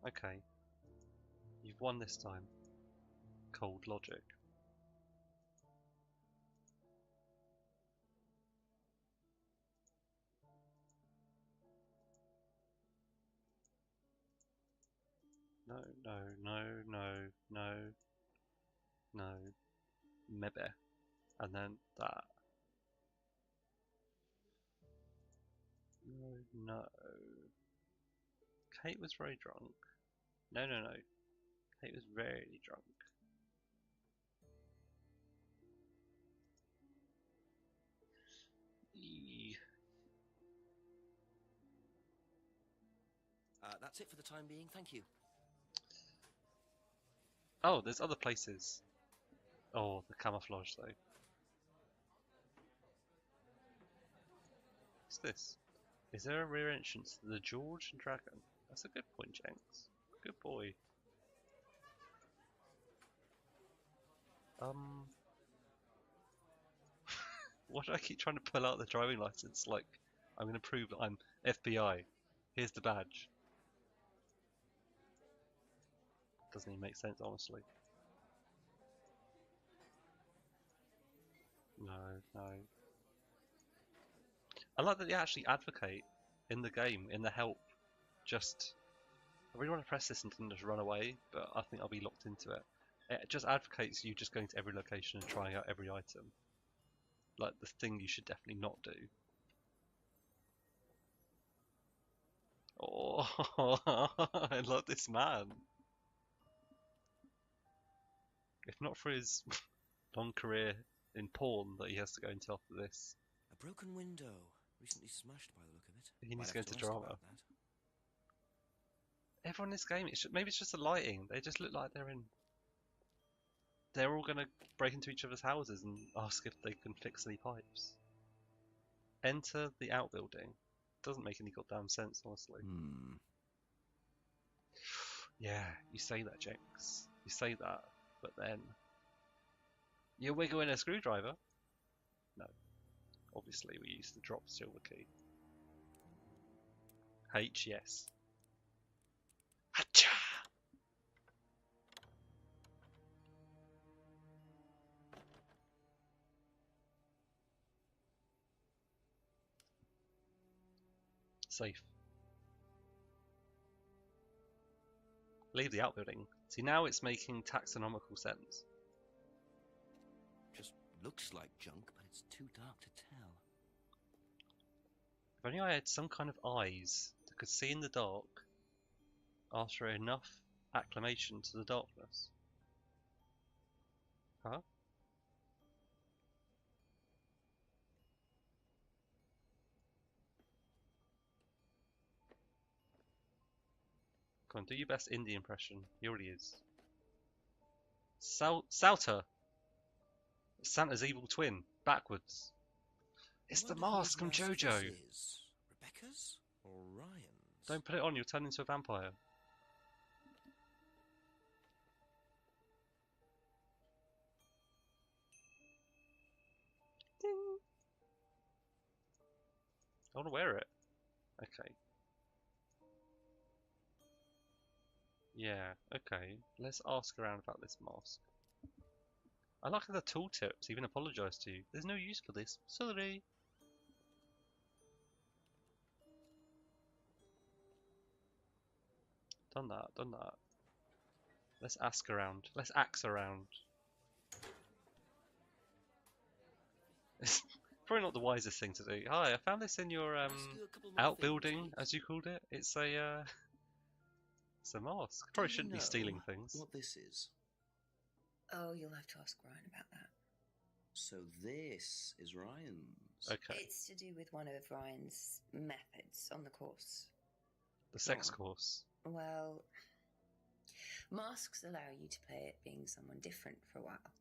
Okay. You've won this time. Cold logic. no, no, no, no, no, maybe, and then that. No, no. Kate was very drunk. No, no, no. Kate was very drunk. That's it for the time being, thank you. Oh, there's other places. Oh, the camouflage though. What's this? Is there a rear entrance to the George and Dragon? That's a good point, Jenks. Good boy. Why do I keep trying to pull out the driving license? Like, I'm going to prove that I'm FBI. Here's the badge. Doesn't even make sense, honestly. No, no. I like that they actually advocate in the game, in the help. Just, I really want to press this and then just run away, but I think I'll be locked into it. It just advocates you just going to every location and trying out every item. Like the thing you should definitely not do. Oh, I love this man. If not for his long career in porn that he has to go into after this. A broken window, recently smashed by the look of it. He needs to Might go have into ask drama. about that. Everyone in this game, maybe it's just the lighting. They just look like they're all gonna break into each other's houses and ask if they can fix any pipes. Enter the outbuilding. Doesn't make any goddamn sense, honestly. Yeah, you say that, Jenks. You say that, but then you're wiggling a screwdriver. No, obviously we use the drop silver key. H, yes. Hacha! Safe. Leave the outbuilding. See, now it's making taxonomical sense. Just looks like junk, but it's too dark to tell. If only I had some kind of eyes that could see in the dark after enough acclimation to the darkness. Huh? Come on, do your best indie impression. He already is. Salter! Santa's evil twin. Backwards. It's the mask from JoJo! This is Rebecca's or Ryan's? Don't put it on, you'll turn into a vampire. Ding! I want to wear it. Okay. Yeah, okay. Let's ask around about this mask. I like how the tooltips even apologise to you. There's no use for this. Sorry. Done that, done that. Let's ask around. Let's axe around. It's probably not the wisest thing to do. Hi, I found this in your outbuilding, as you called it. It's a it's a mask. Probably shouldn't be stealing things. What this is? Oh, you'll have to ask Ryan about that. So this is Ryan's. Okay. It's to do with one of Ryan's methods on the course. The sex course. Well, masks allow you to play at being someone different for a while.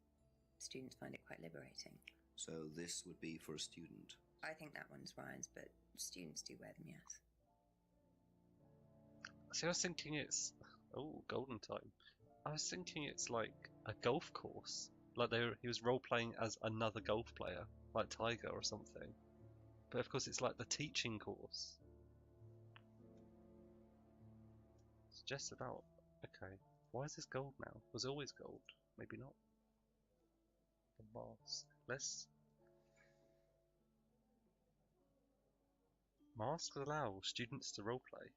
Students find it quite liberating. So this would be for a student. I think that one's Ryan's, but students do wear them, yes. See, I was thinking it's... Oh, golden time. I was thinking it's like a golf course. Like he was role-playing as another golf player, like Tiger or something. But of course it's like the teaching course. It's just about... Okay. Why is this gold now? Was it always gold? Maybe not. The mask. Let's... Masks allow students to roleplay.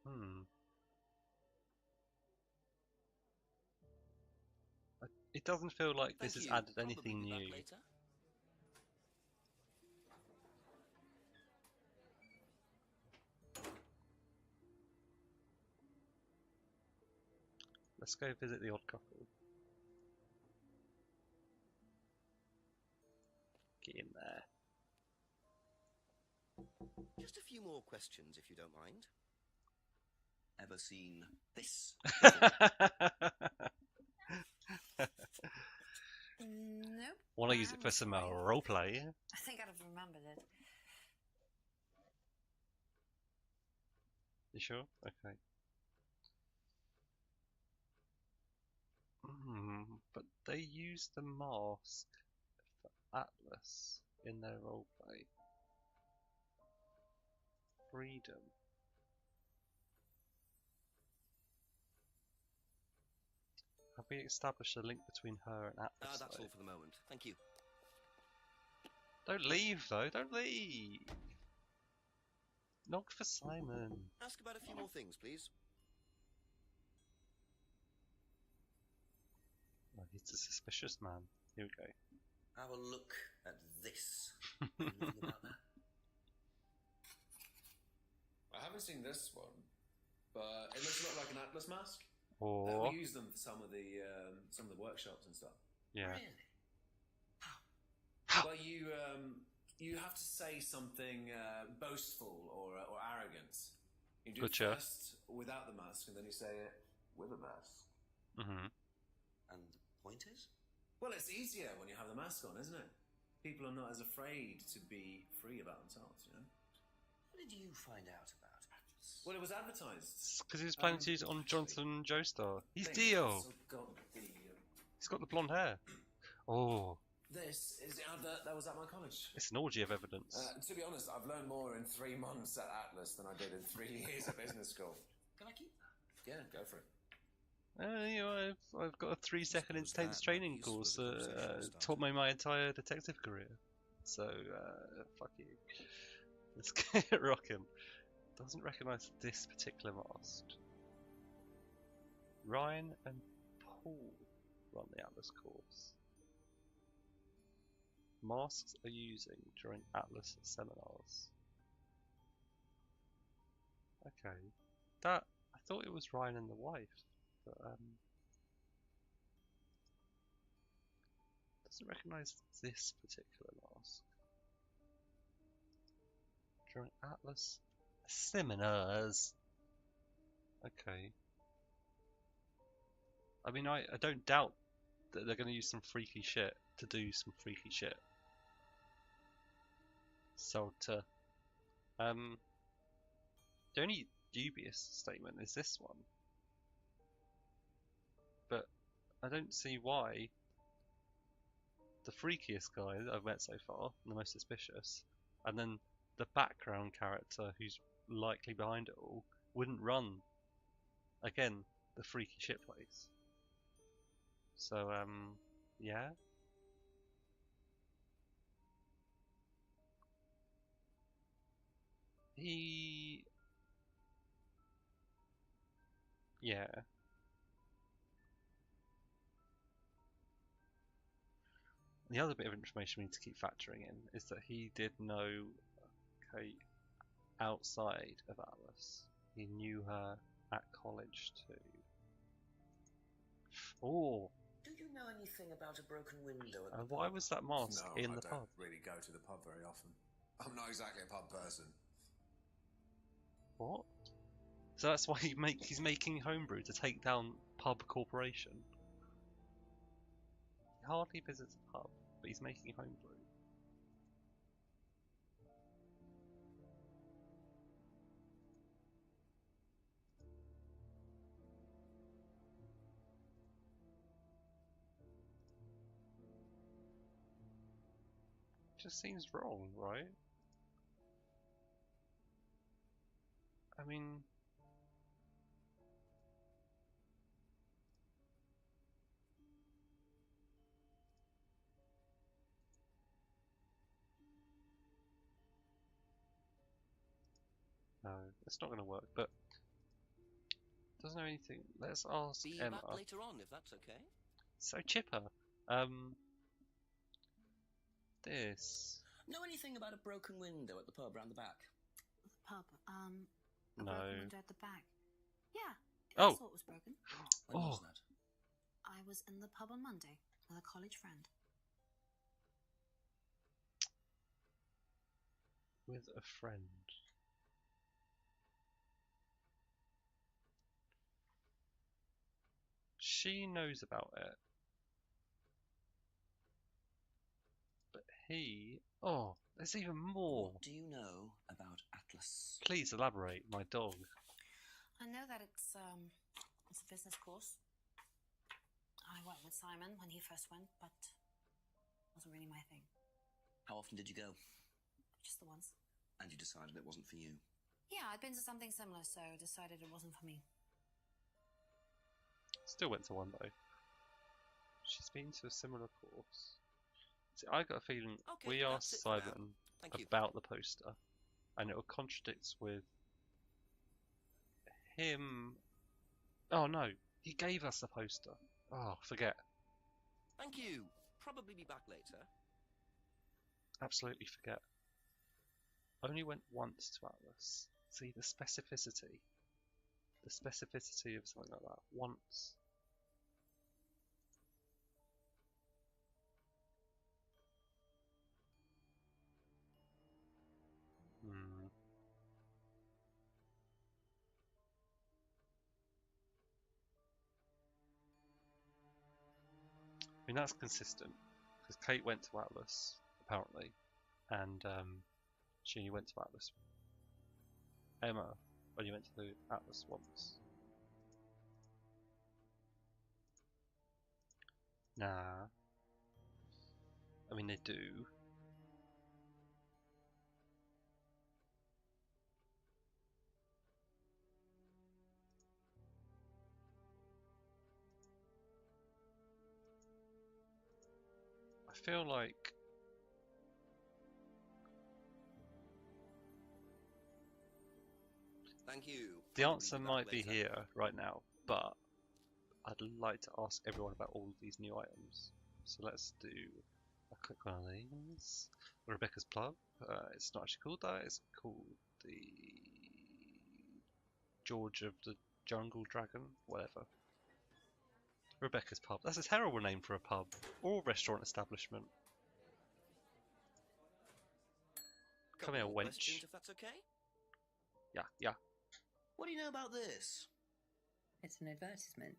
Hmm. It doesn't feel like this has added anything new. Let's go visit the odd couple. Get in there. Just a few more questions, if you don't mind. Ever seen this? Nope. Want to use it for some roleplay? I think I'd have remembered it. You sure? Okay. But they use the mask for Atlas in their roleplay. Freedom. Have we established a link between her and Atlas? That's all for the moment. Thank you. Don't leave though, don't leave! Not for Simon. Ask about a few more things, please. Oh, he's a suspicious man. Here we go. Have a look at this. Anything about that? I haven't seen this one, but it looks a lot like an Atlas mask. Or We use them for some of the workshops and stuff. yeah. Really? Well, you have to say something boastful or arrogant. You do it Gotcha. first without the mask, and then you say it with a mask. Mm-hmm. And the point is? Well, it's easier when you have the mask on, isn't it? People are not as afraid to be free about themselves, you know? What did you find out about Atlas? Well, it was advertised. Because he was planning to use it on Jonathan Joestar. He's They've Dio! also got the, He's got the blonde hair. Oh, this is the advert that was at my college. it's an orgy of evidence. To be honest, I've learned more in 3 months at Atlas than I did in 3 years at business school. Can I keep that? Yeah, go for it. You know, I've got a 3-second intense training course taught me my entire detective career. So, fuck you. Let's get rocking. Doesn't recognise this particular mask. Ryan and Paul run the Atlas course. Masks are using during Atlas seminars. Okay. I thought it was Ryan and the wife, but doesn't recognise this particular mask. During Atlas seminars. Okay. I mean, I don't doubt that they're going to use some freaky shit to do some freaky shit. So, the only dubious statement is this one. But I don't see why the freakiest guy that I've met so far, the most suspicious, and then the background character who's likely behind it all, wouldn't run, again, the freaky shit place. So, yeah. Yeah. The other bit of information we need to keep factoring in is that he did know Kate outside of Atlas. He knew her at college too. Oh! Do you know anything about a broken window at the Why pub? was that mask No, in I the don't pub? really go to the pub very often. I'm not exactly a pub person. What? So that's why he's making homebrew to take down Pub Corporation. He hardly visits a pub, but he's making homebrew. Just seems wrong, right? I mean, no, it's not going to work. But Doesn't know anything. Let's ask Be Emma. back later on, if that's okay. So chipper. This. Know anything about a broken window at the pub round the back? The pub. A No. broken window at the back. Yeah. Oh. I saw it was broken. When was that? I was in the pub on Monday with a college friend. With a friend. She knows about it. But he... Oh, there's even more. What do you know about Atlas? Please elaborate, my dog. I know that it's a business course. I went with Simon when he first went, but it wasn't really my thing. How often did you go? Just the once. And you decided it wasn't for you? Yeah, I'd been to something similar, so decided it wasn't for me. Still went to one though. She's been to a similar course. See, I got a feeling Okay, we that's asked it for now. Simon Thank you. about the poster, and it will contradict with him. Oh no, he gave us the poster. Oh, forget. Thank you. Probably be back later. Absolutely forget. Only went once to Atlas. See the specificity. The specificity of something like that. Once. I mean, that's consistent, because Kate went to Atlas, apparently, and she only went to Atlas. Emma only went to the Atlas once. Nah. I mean, they do. I feel like Thank you. the Probably answer back might be later. here right now, but I'd like to ask everyone about all of these new items. So let's do a quick one of these. Rebecca's Plug. It's not actually called that, it's called the George of the Jungle Dragon, whatever. Rebecca's Pub. That's a terrible name for a pub or restaurant establishment. Come Couple here, more wench. questions, if that's okay. Yeah. What do you know about this? It's an advertisement.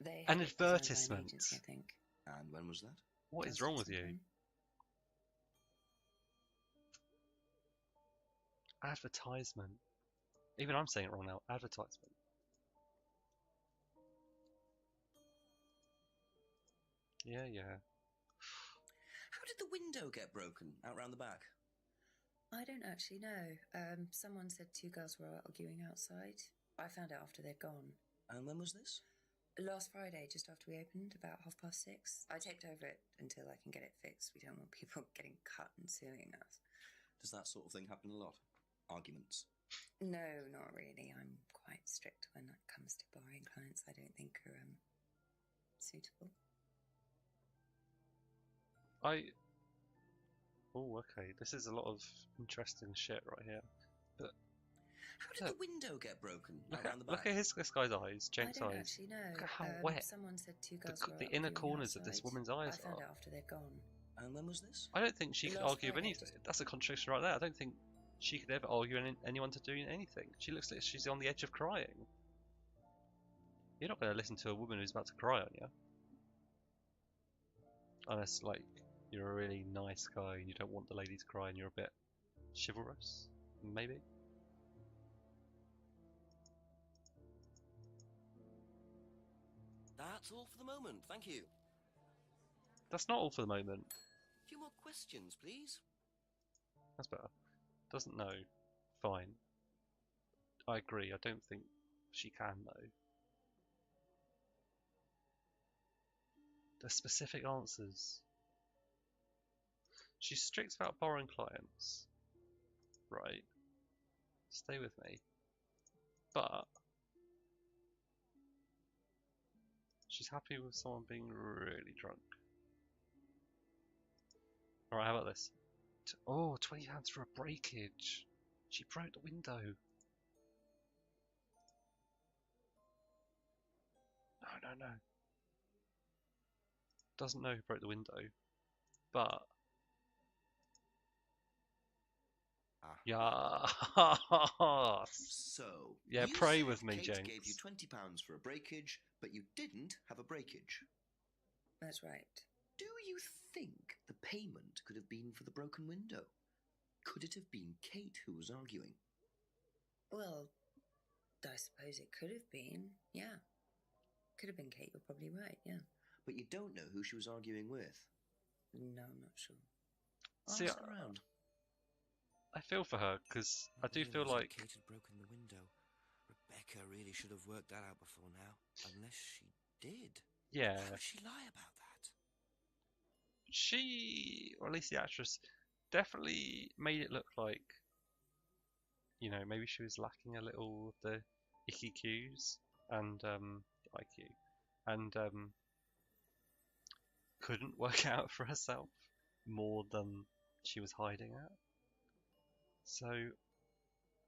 They An have it designed by an advertisement? agency, I think. And when was that? What is wrong with you? Advertisement. Even I'm saying it wrong now. Advertisement. Yeah. How did the window get broken out round the back? I don't actually know. Someone said two girls were arguing outside. I found out after they'd gone. And when was this? Last Friday, just after we opened, about 6:30. I taped over it until I can get it fixed. We don't want people getting cut and suing us. Does that sort of thing happen a lot? Arguments? No, not really. I'm quite strict when it comes to barring clients I don't think are suitable. Oh, okay. This is a lot of interesting shit right here. But how did the window get broken out round the back? Look at this guy's eyes, Jenks' I don't eyes. actually know. Look at how wet. Someone said two girls were The inner arguing corners of outside. this woman's eyes I found are. out after they'd gone. And when was this? I don't think she could Last argue with Friday, anything. That's a contradiction right there. I don't think she could ever argue anyone to doing anything. She looks like she's on the edge of crying. You're not going to listen to a woman who's about to cry on you. Unless, like, you're a really nice guy and you don't want the lady to cry and you're a bit chivalrous, maybe. That's all for the moment, thank you. That's not all for the moment. A few more questions, please. That's better. Doesn't know. Fine. I agree. I don't think she can though. The specific answers. She's strict about borrowing clients. Right. Stay with me. But She's happy with someone being really drunk. Alright, how about this? Oh, £20 for a breakage. She broke the window. No. Doesn't know who broke the window, but yes. So, Yeah, you pray said with me, Kate Jenks. gave you £20 for a breakage, but you didn't have a breakage. That's right. Do you think the payment could have been for the broken window? Could it have been Kate who was arguing? Well, I suppose it could have been, yeah. Could have been Kate, you're probably right, yeah. But you don't know who she was arguing with. No, I'm not sure. See, Ask around. I feel for her, because I do feel realised that like... Kate had broken the window. Rebecca really should have worked that out before now. Unless she did. Yeah. How would she lie about that? She, or at least the actress, definitely made it look like, you know, maybe she was lacking a little of the icky cues and IQ, and couldn't work out for herself more than she was hiding at. So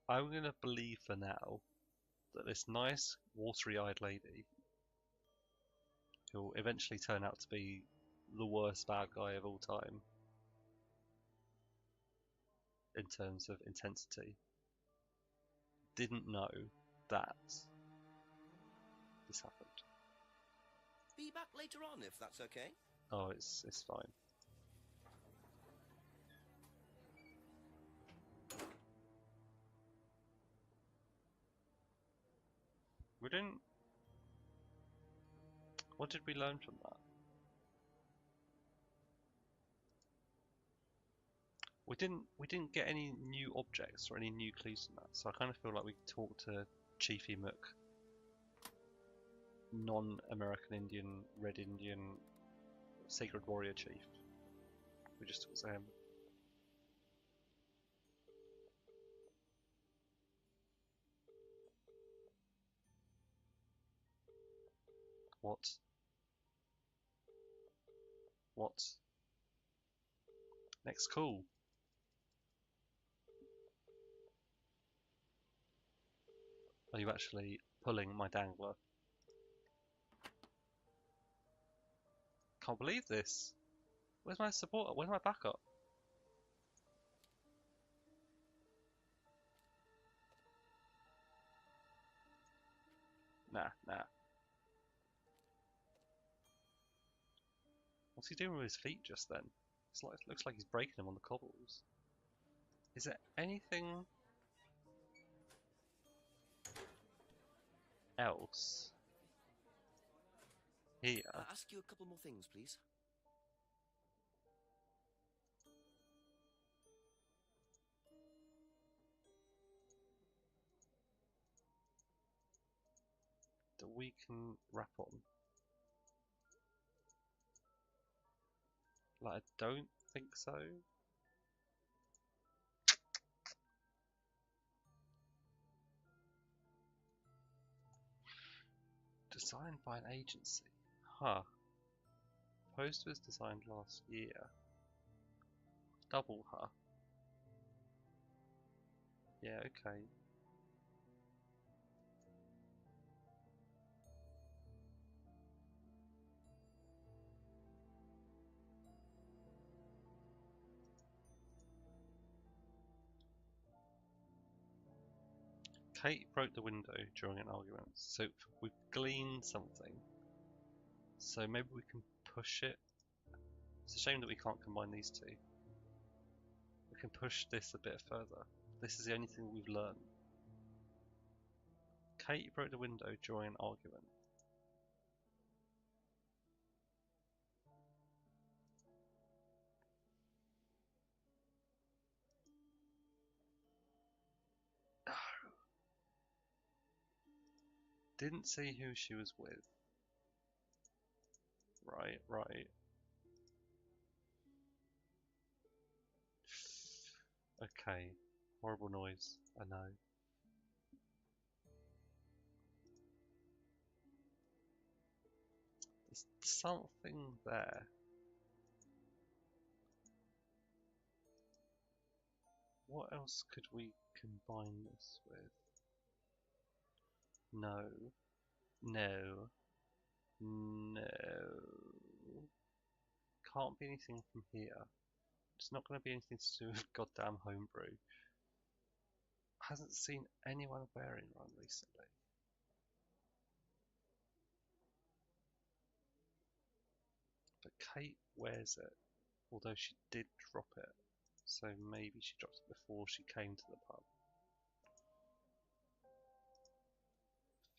I'm gonna believe for now that this nice watery-eyed lady, who'll eventually turn out to be the worst bad guy of all time in terms of intensity, didn't know that this happened. Be back later on if that's okay. Oh, it's fine. We didn't. What did we learn from that? We didn't get any new objects or any new clues in that. So I kind of feel like we talked to Chiefy Mook, non-American Indian, Red Indian, Sacred Warrior Chief. We just talked to him. What? What? Next call. Are you actually pulling my dangler? Can't believe this. Where's my support? Where's my backup? Nah. What's he doing with his feet just then? It looks like he's breaking them on the cobbles. Is there anything else here? I'll ask you a couple more things, please. That we can wrap on? Like, I don't think so. Designed by an agency. Huh. Poster was designed last year. Double, huh? Yeah, okay. Kate broke the window during an argument, so we've gleaned something. So maybe we can push it. It's a shame that we can't combine these two. We can push this a bit further. This is the only thing we've learned. Kate broke the window during an argument. No. Didn't see who she was with. Right. Okay. Horrible noise, I know. something there. What else could we combine this with? No. No. No. Can't be anything from here. It's not going to be anything to do with goddamn homebrew. Hasn't seen anyone wearing one recently. But Kate wears it, although she did drop it. So maybe she dropped it before she came to the pub.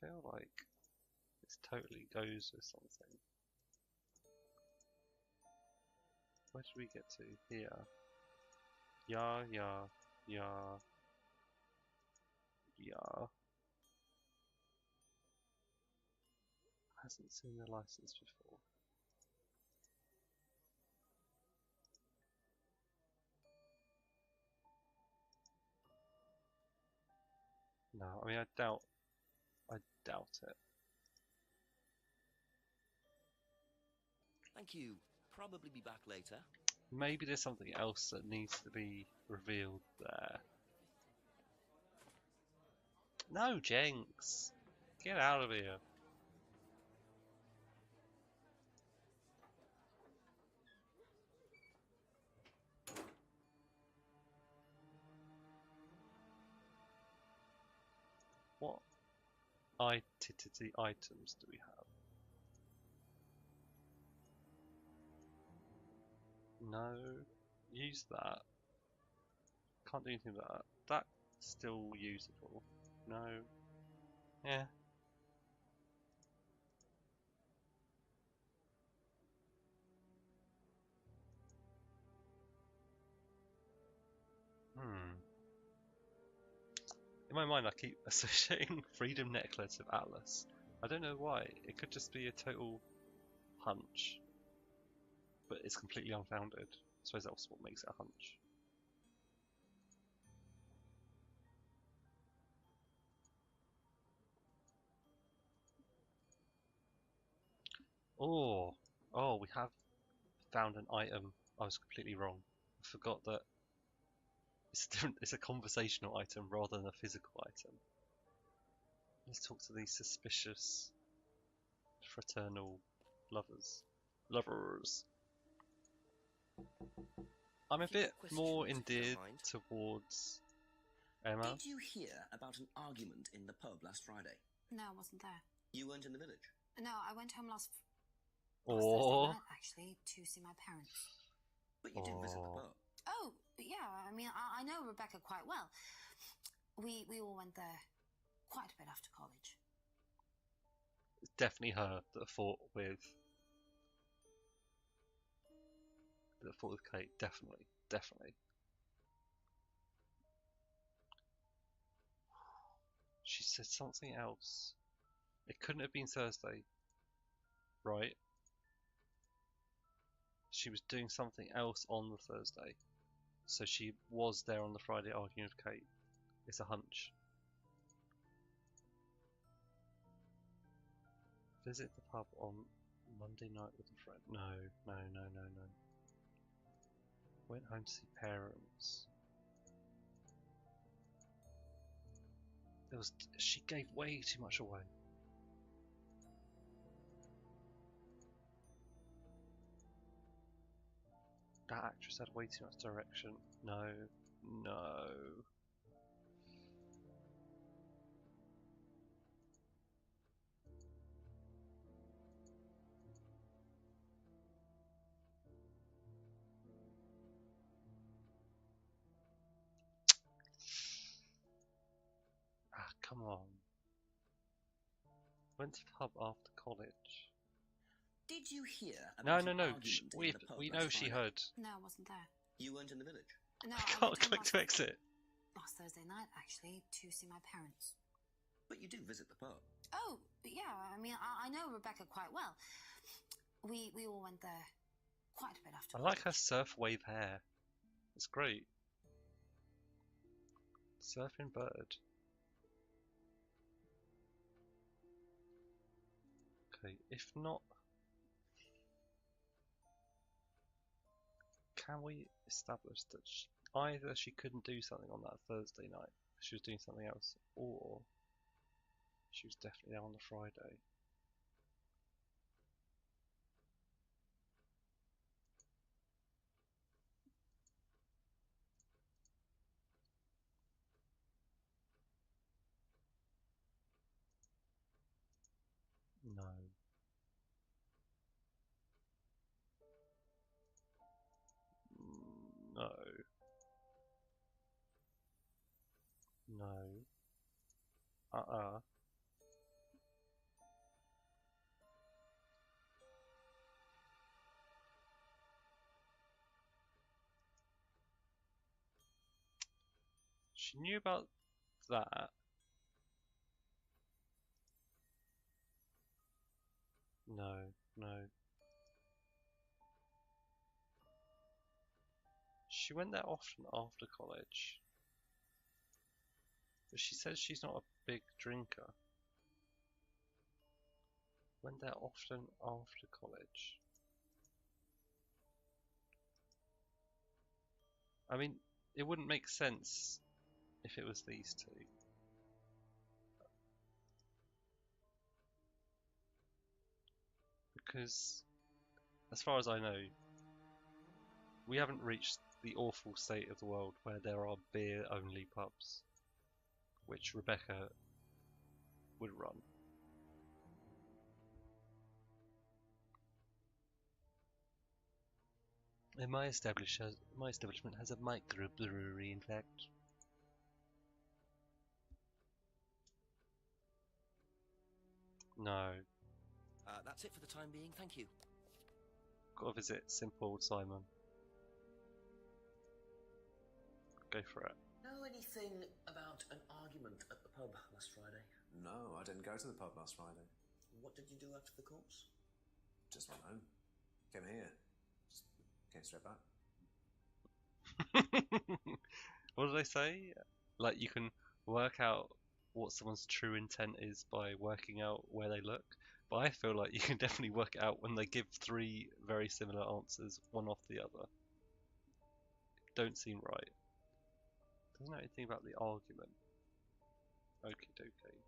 I feel like this totally goes with something. Where did we get to? Here. Yeah. Hasn't seen the license before. No, I mean I doubt it. Thank you. Probably be back later. Maybe there's something else that needs to be revealed there. No, Jenks! Get out of here. What items do we have? No. Use that. Can't do anything with that. That's still usable. No. Yeah. In my mind I keep associating Freedom Necklace with Atlas. I don't know why. It could just be a total hunch. But it's completely unfounded. I suppose that's what makes it a hunch. Oh, we have found an item. I was completely wrong. I forgot that it's different. It's a conversational item rather than a physical item. Let's talk to these suspicious fraternal lovers. I'm a bit more endeared towards Emma. Did you hear about an argument in the pub last Friday? No, I wasn't there. You weren't in the village? No, I went home last Thursday night, actually, to see my parents. But you did visit the pub. Oh, yeah, I mean, I know Rebecca quite well. We all went there quite a bit after college. It's definitely her that fought with Kate. Definitely. She said something else. It couldn't have been Thursday, right? She was doing something else on the Thursday. So she was there on the Friday arguing with Kate. It's a hunch. Visit the pub on Monday night with a friend. No. Went home to see parents. She gave way too much away. That actress had way too much direction. No. Ah, come on. Went to the pub after college. Did you hear about an argument in the pub We last know she Friday? heard. No, I wasn't there. You weren't in the village? No, I I can't went home click to exit. last Thursday night, actually, to see my parents. But you did visit the pub. Oh, yeah, I mean, I know Rebecca quite well. We all went there quite a bit after I like her college. surf wave hair. It's great. Surfing bird. Okay, if not can we establish that either she couldn't do something on that Thursday night, she was doing something else, or she was definitely there on the Friday? No. No. No. She knew about that. No, no. She went there often after college. But she says she's not a big drinker. Went there often after college. I mean, it wouldn't make sense if it was these two. Because, as far as I know, we haven't reached the awful state of the world where there are beer-only pubs, which Rebecca would run. And my establishment has a microbrewery, in fact. No. That's it for the time being, thank you. Gotta visit simple old Simon. Go for it. Know anything about an argument at the pub last Friday? No, I didn't go to the pub last Friday. What did you do after the course? Just went home. Came here. Just came straight back. What did they say? Like, you can work out what someone's true intent is by working out where they look. But I feel like you can definitely work it out when they give three very similar answers, one off the other. Don't seem right. Doesn't know anything about the argument. Okie dokie.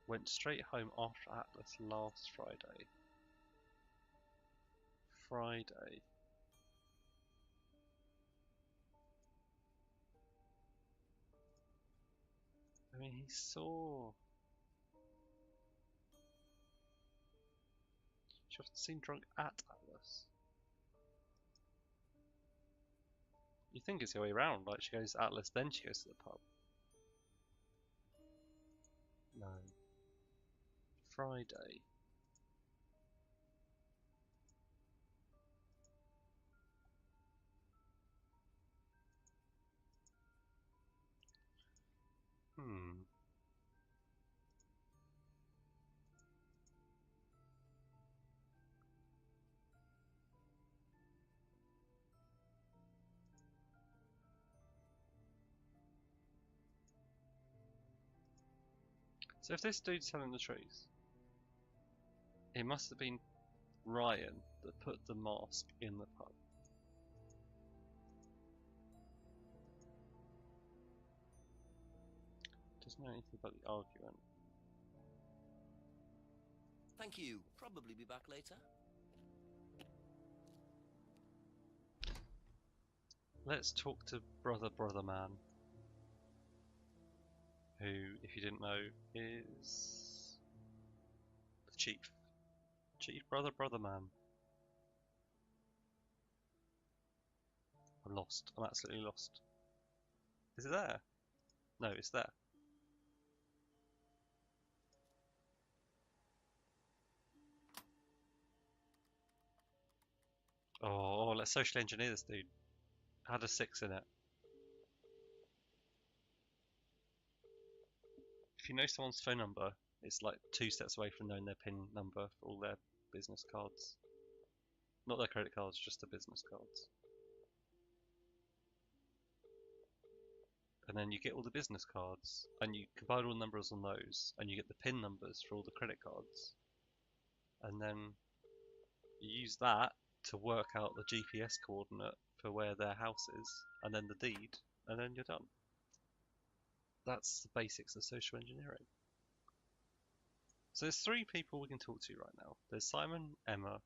Went straight home after Atlas last Friday. Friday. I mean, he saw... She often seen drunk at Atlas. You think it's the way around, like she goes to Atlas, then she goes to the pub. No. Friday. Hmm. So if this dude's telling the truth, it must have been Ryan that put the mask in the pub. Doesn't know anything about the argument. Thank you. Probably be back later. Let's talk to Brother Man, who, if you didn't know, is the Chief. Chief Brother Man. I'm lost. I'm absolutely lost. Is it there? No, it's there. Oh, let's socially engineer this dude. Had a 6 in it. If you know someone's phone number, it's like 2 steps away from knowing their PIN number for all their business cards. Not their credit cards, just their business cards. And then you get all the business cards, and you combine all the numbers on those, and you get the PIN numbers for all the credit cards. And then You use that to work out the GPS coordinate for where their house is, and then the deed, and then you're done. That's the basics of social engineering. So there's 3 people we can talk to right now. There's Simon, Emma,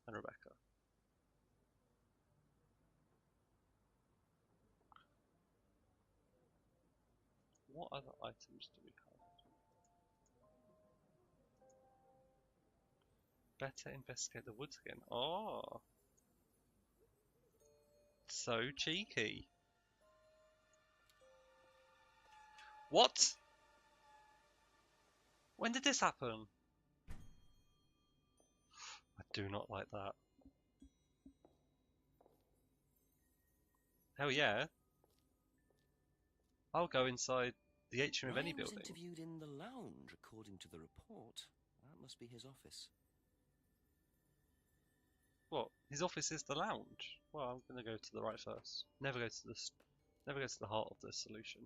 and Rebecca. What other items do we have? Better investigate the woods again. Oh, so cheeky. What? When did this happen? I do not like that. Hell yeah. I'll go inside the atrium of any Ryan was building. interviewed in the lounge, according to the report. That must be his office. What? His office is the lounge. Well, I'm gonna go to the right first. Never go to the heart of the solution.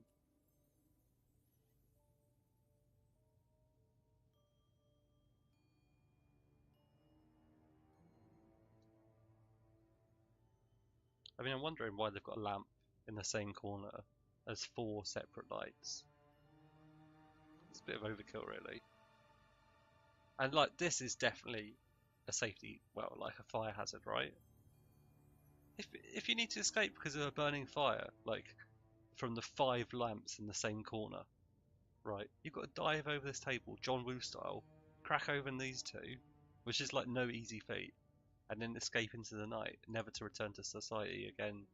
I mean, I'm wondering why they've got a lamp in the same corner as 4 separate lights. It's a bit of overkill, really. And like, this is definitely a safety, well, like a fire hazard, right? If you need to escape because of a burning fire, like from the 5 lamps in the same corner, right? You've got to dive over this table, John Woo style, crack open these 2, which is like no easy feat, and then escape into the night, never to return to society again.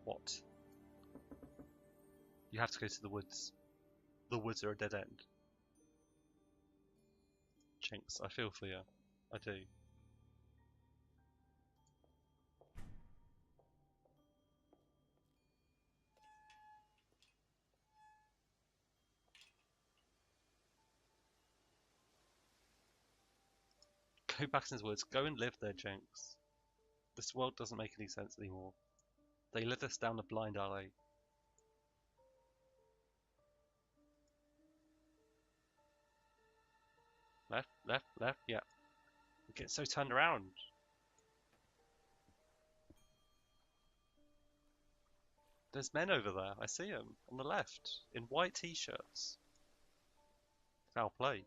What? You have to go to the woods. The woods are a dead end. Jenks, I feel for you. I do. Go back into the woods. Go and live there, Jenks. This world doesn't make any sense anymore. They led us down a blind alley. Left, left, left, yeah. We get so turned around. There's men over there. I see them on the left in white t-shirts. Foul play.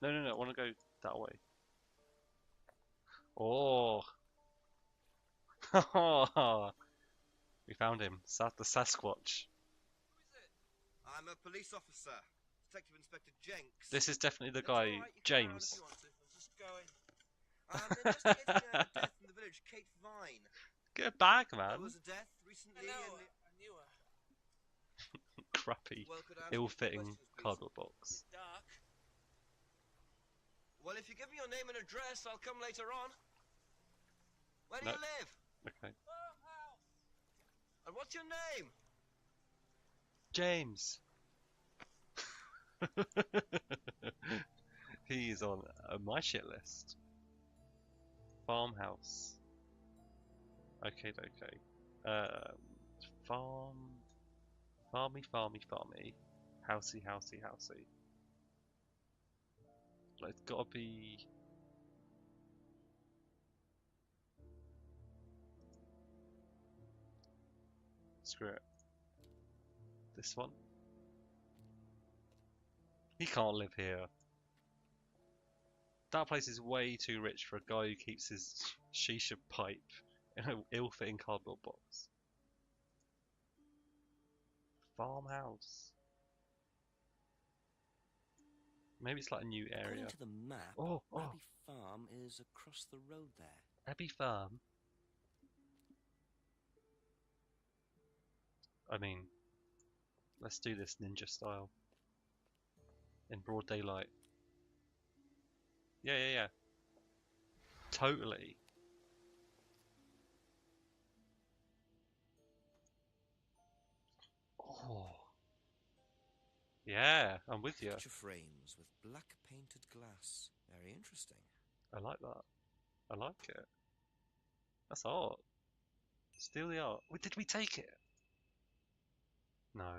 No, no, no. I want to go that way. Oh. We found him. The Sasquatch. I'm a police officer, Detective Inspector Jenks. This is definitely the That's guy, all right, you can carry on if James. you want to. I'm just going. I'm investigating a death in the village, Kate Vine. Get a bag, There man. was a death recently. I knew her. Crappy, Well, could I ask you a few ill-fitting questions, please? cardboard box. Dark. Well, if you give me your name and address, I'll come later on. Where do No. you live? Okay. Farmhouse. And what's your name? James. He's on my shit list. Farmhouse. Okay, okay. Farmy. Housey. Like, it's gotta be. Screw it. This one. He can't live here. That place is way too rich for a guy who keeps his shisha pipe in an ill-fitting cardboard box. Farmhouse. Maybe it's like a new area. According to the map, Oh. Abbey Farm is across the road there. Abbey Farm. I mean, let's do this ninja style. In broad daylight. Yeah. Totally. Oh. Yeah, I'm with you. Picture frames with black painted glass. Very interesting. I like that. I like it. That's art. Steal the art. Did we take it? No.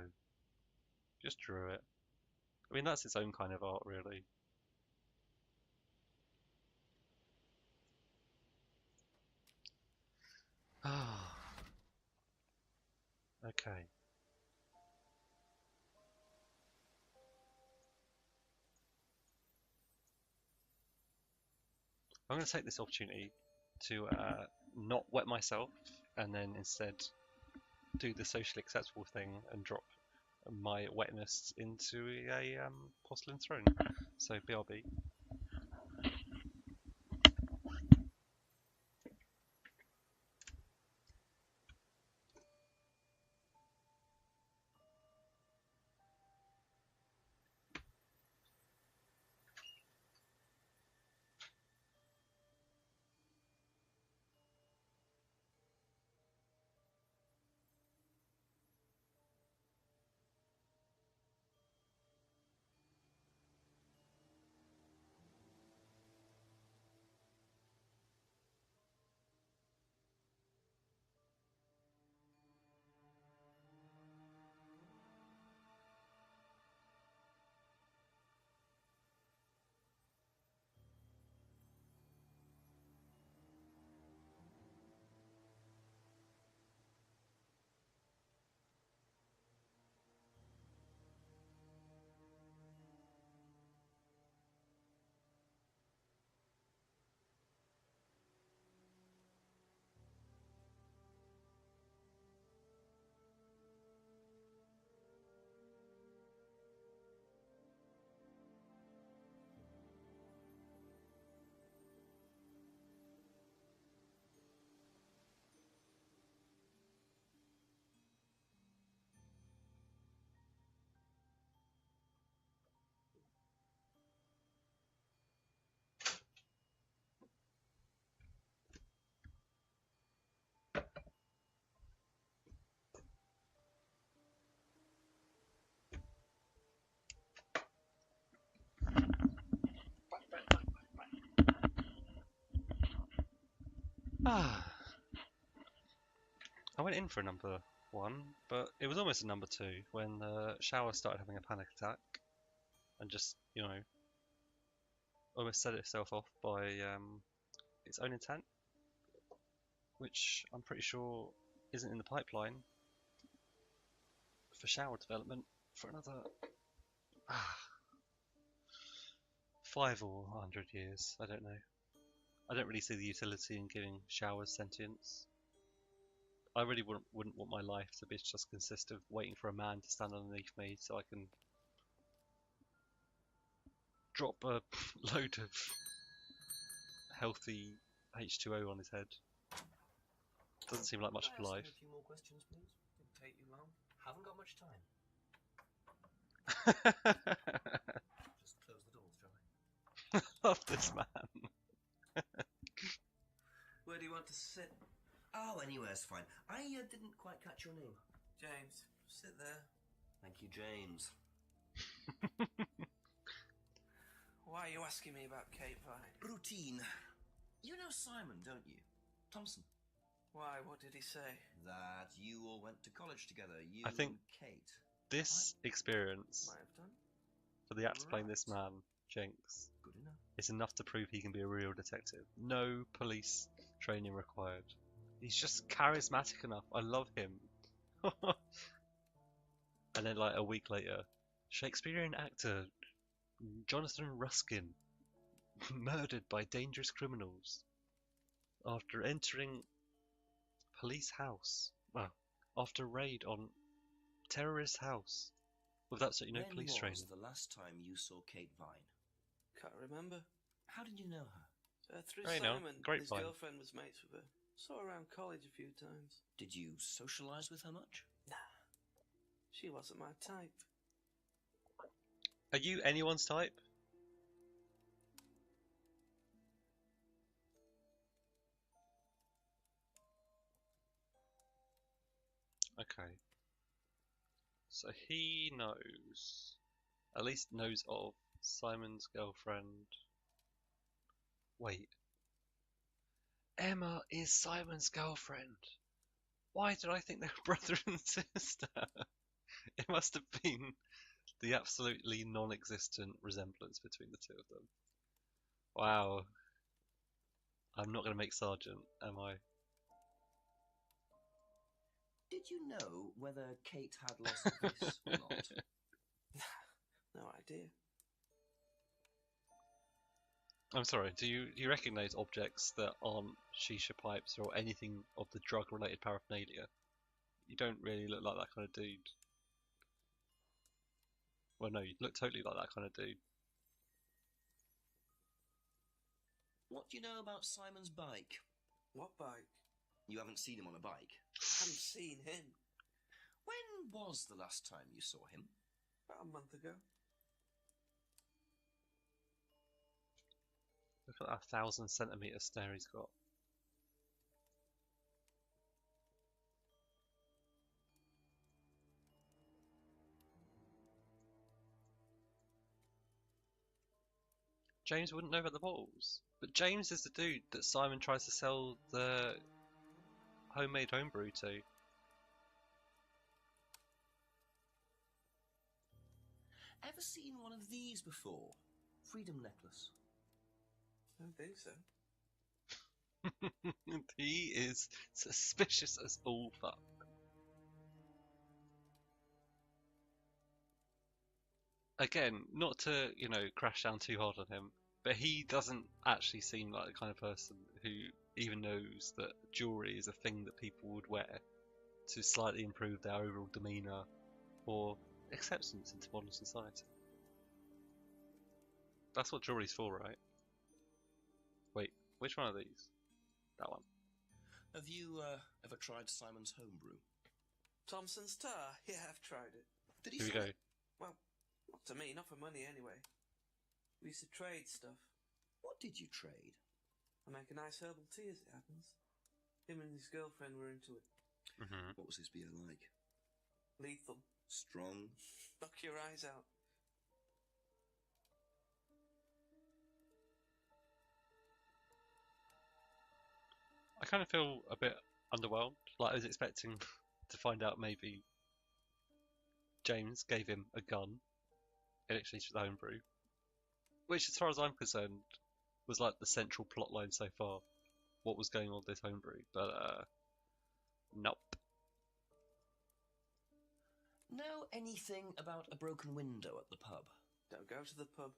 Just drew it. I mean, that's its own kind of art, really. Ah. Okay. I'm going to take this opportunity to not wet myself and then instead do the socially acceptable thing and drop my wetness into a porcelain throne. So BRB. Ah. I went in for a number 1, but it was almost a number 2 when the shower started having a panic attack and just, almost set itself off by its own intent, which I'm pretty sure isn't in the pipeline for shower development for another 5 or 100 years. I don't know. I don't really see the utility in giving showers sentience. I really wouldn't want my life to be just consist of waiting for a man to stand underneath me so I can drop a load of healthy H2O on his head. Doesn't seem like much of a life. A few more questions, please. Didn't take you long. Haven't got much time. Just close the doors, shall I? Love this man. Where do you want to sit? Oh, anywhere's fine. I didn't quite catch your name. James, sit there. Thank you, James. Why are you asking me about Kate Vine? Routine. You know Simon, don't you? Thompson. Why? What did he say? That you all went to college together. You I think and Kate. this experience Might have done. for the actor playing this man, Jenks, Good enough. is enough to prove he can be a real detective. No police training required. He's just charismatic enough. I love him. And then, like, a week later, Shakespearean actor Jonathan Ruskin murdered by dangerous criminals after entering police house. Well, after raid on terrorist house with absolutely no police When training. was the last time you saw Kate Vine? Can't remember. How did you know her? Through Oh, you know, Simon. His grapevine. girlfriend was mates with her. Saw her around college a few times. Did you socialise with her much? Nah. She wasn't my type. Are you anyone's type? Okay. So he knows, at least knows of Simon's girlfriend. Wait. Emma is Simon's girlfriend. Why did I think they were brother and sister? It must have been the absolutely non-existent resemblance between the two of them. Wow. I'm not going to make Sergeant, am I? Did you know whether Kate had lost this or not? No idea. I'm sorry, do you recognise objects that aren't shisha pipes or anything of the drug-related paraphernalia? You don't really look like that kind of dude. Well, no, you look totally like that kind of dude. What do you know about Simon's bike? What bike? You haven't seen him on a bike. I haven't seen him. When was the last time you saw him? About a month ago. Look at that 1,000-centimetre stare he's got. James wouldn't know about the bottles. But James is the dude that Simon tries to sell the homemade homebrew to. Ever seen one of these before? Freedom necklace. I don't think so. He is suspicious as all fuck. Again, not to, crash down too hard on him, but he doesn't actually seem like the kind of person who even knows that jewellery is a thing that people would wear to slightly improve their overall demeanour or acceptance into modern society. That's what jewellery's for, right? Wait, which one of these? That one. Have you ever tried Simon's homebrew? Thompson's tar? Yeah, I've tried it. Did he Here we sell go. it? Well, not to me, not for money anyway. We used to trade stuff. What did you trade? I make a nice herbal tea as it happens. Him and his girlfriend were into it. Mm-hmm. What was his beer like? Lethal. Strong? Knock your eyes out. I kind of feel a bit underwhelmed. Like I was expecting to find out maybe James gave him a gun in exchange for the homebrew, which, as far as I'm concerned, was like the central plot line so far. What was going on with this homebrew, but nope. Know anything about a broken window at the pub? Don't go to the pub.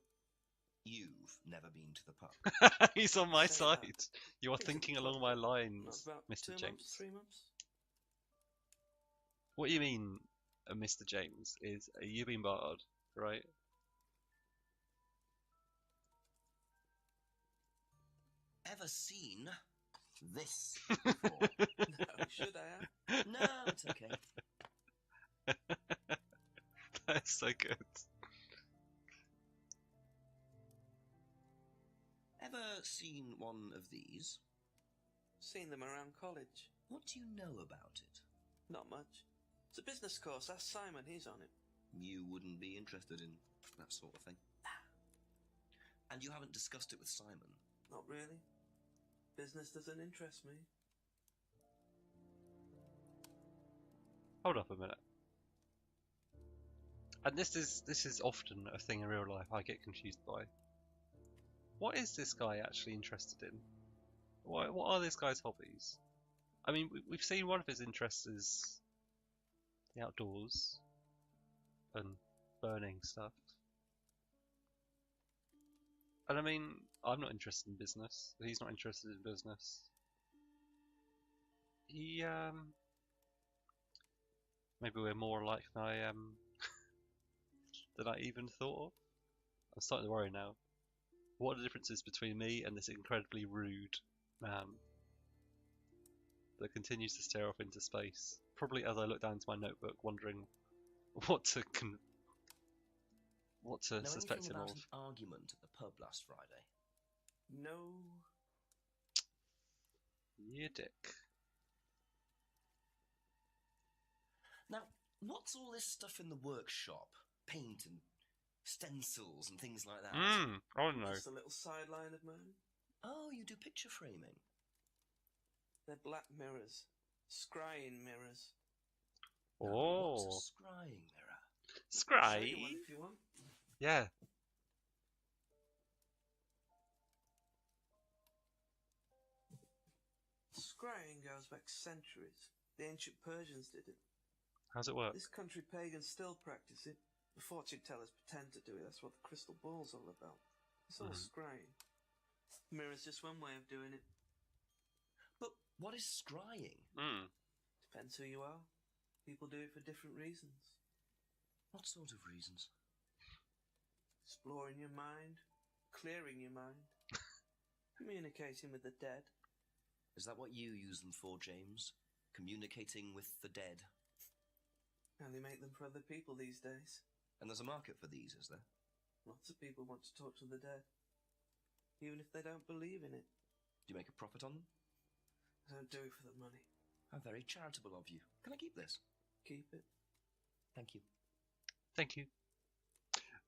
You've never been to the pub. He's on my Say side. that. You are Been to the thinking pub along my for lines, about Mr. 2 James. months, 3 months? What you mean, Mr. James, is you've been barred, right? Ever seen this before? No, should I have? No, it's okay. That's so good. Ever seen one of these? Seen them around college. What do you know about it? Not much. It's a business course. Ask Simon, he's on it. You wouldn't be interested in that sort of thing. And you haven't discussed it with Simon? Not really. Business doesn't interest me. Hold up a minute. And this is often a thing in real life I get confused by. What is this guy actually interested in? What are this guy's hobbies? I mean, we've seen one of his interests is the outdoors and burning stuff. And I mean, I'm not interested in business. He's not interested in business. He, maybe we're more alike than I than I even thought of. I'm starting to worry now. What are the differences between me and this incredibly rude man that continues to stare off into space? Probably as I look down into my notebook, wondering what to suspect anything him about of. an argument at the pub last Friday? No. You dick. Now, what's all this stuff in the workshop? Paint and stencils and things like that? I don't know. Just a little sideline of mine. Oh, you do picture framing? They're black mirrors. Scrying mirrors. Now, Oh, what's a scrying mirror? Show you scry. one if you want. Yeah. Scrying goes back centuries. The ancient Persians did it. How's it work? This country pagans still practice it. The fortune tellers pretend to do it. That's what the crystal ball's all about. It's all scrying. Mirror's just one way of doing it. But what is scrying? Depends who you are. People do it for different reasons. What sort of reasons? Exploring your mind, clearing your mind, communicating with the dead. Is that what you use them for, James? Communicating with the dead? And they make them for other people these days. And there's a market for these, is there? Lots of people want to talk to the dead, even if they don't believe in it. Do you make a profit on them? I don't do it for the money. How very charitable of you. Can I keep this? Keep it. Thank you. Thank you.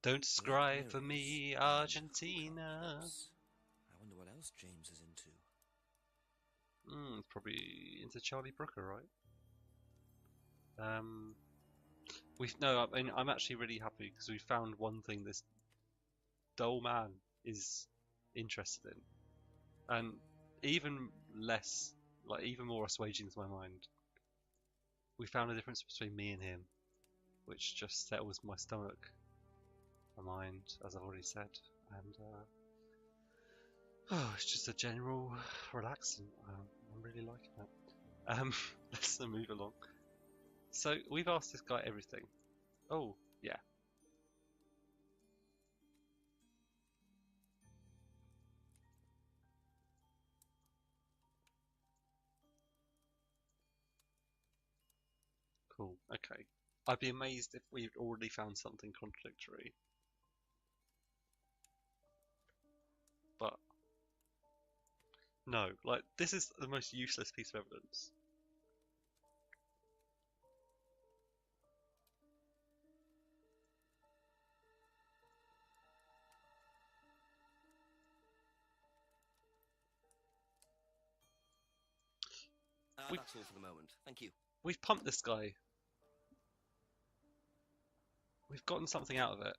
Don't scry for me, Argentina. I wonder what else James is into. Probably into Charlie Brooker, right? I'm actually really happy because we found one thing this dull man is interested in, and even more assuaging to my mind, we found a difference between me and him, which just settles my stomach, my mind, as I've already said, and it's just a general relaxing. I'm really liking that. Let's move along. So we've asked this guy everything. Oh, yeah. Cool, okay. I'd be amazed if we'd already found something contradictory. But no, like, this is the most useless piece of evidence. That's all for the moment. Thank you. We've pumped this guy. We've gotten something out of it.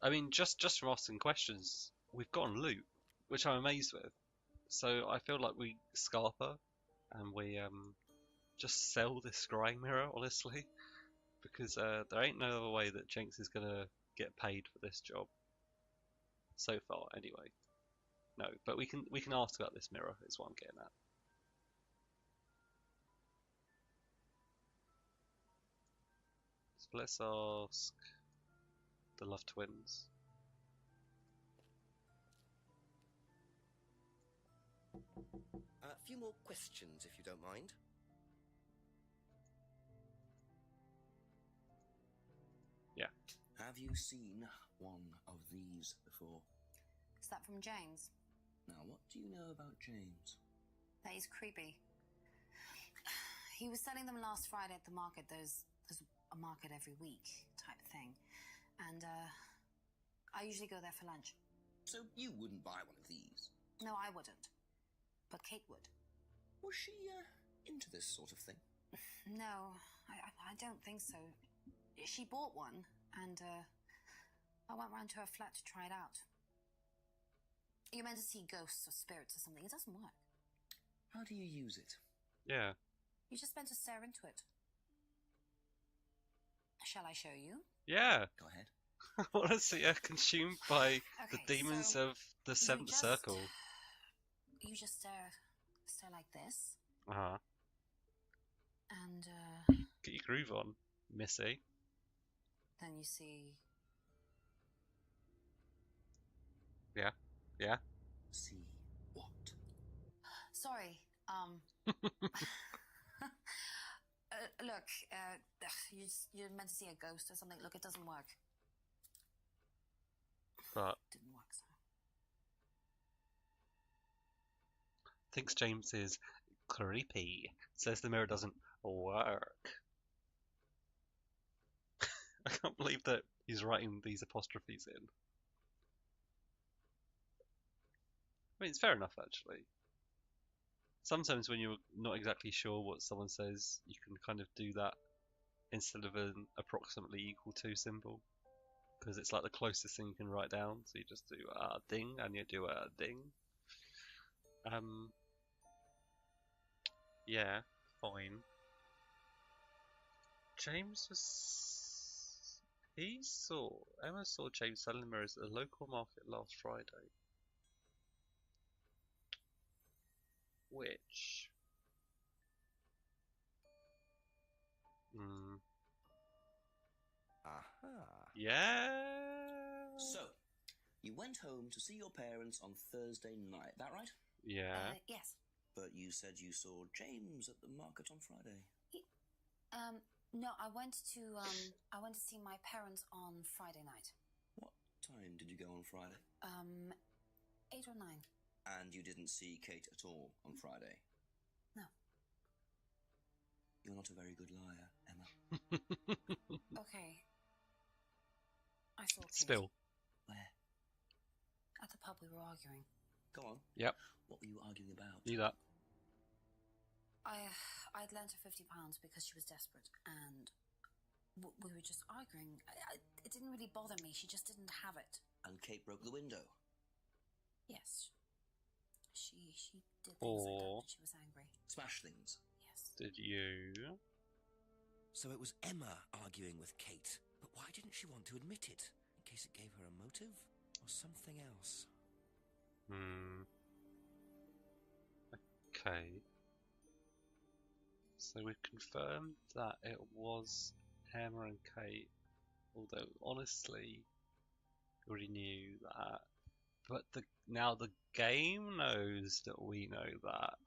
I mean, just from asking questions, we've gotten loot, which I'm amazed with. So I feel like we scarper, and we just sell this scrying mirror, honestly, because there ain't no other way that Jenks is gonna get paid for this job. So far, anyway. No, but we can ask about this mirror. Is what I'm getting at. So let's ask the Love Twins. A few more questions, if you don't mind. Yeah. Have you seen one of these before? Is that from James? Now, what do you know about James? That he's creepy. He was selling them last Friday at the market. There's a market every week type thing. And I usually go there for lunch. So you wouldn't buy one of these? No, I wouldn't. But Kate would. Was she into this sort of thing? No, I don't think so. She bought one, and I went round to her flat to try it out. You're meant to see ghosts or spirits or something. It doesn't work. How do you use it? Yeah. You're just meant to stare into it. Shall I show you? Yeah. Go ahead. I want to see her consumed by the Okay, demons so of the Seventh just- Circle. You just stare like this, Uh-huh. and Get your groove on, Missy. then you see. Yeah. Yeah. See what? Sorry. Look, you're meant to see a ghost or something. Look, it doesn't work. But Didn't work, so. thinks James is creepy. Says the mirror doesn't work. I can't believe that he's writing these apostrophes in. I mean, it's fair enough, actually. sometimes when you're not exactly sure what someone says, you can kind of do that instead of an approximately equal to symbol, because it's like the closest thing you can write down. So you just do a ding and you do a ding. Yeah, fine. James was. Emma saw James selling mirrors at the local market last Friday. Which. Aha. Yeah. So, you went home to see your parents on Thursday night, that right? Yeah. Yes. But you said you saw James at the market on Friday. No, I went to see my parents on Friday night. What time did you go on Friday? 8 or 9. And you didn't see Kate at all on Friday? No. You're not a very good liar, Emma. Okay. I saw Kate. Spill. Where? At the pub we were arguing. Go on. Yep. What were you arguing about? Do that. I'd lent her £50 because she was desperate, and we were just arguing. It didn't really bother me. She just didn't have it. And Kate broke the window? Yes. She did things like that when she was angry. Smash things? Yes. Did you? So it was Emma arguing with Kate, but why didn't she want to admit it? In case it gave her a motive? Or something else? Okay. So we've confirmed that it was Emma and Kate, although honestly, we already knew that. But now the game knows that we know that.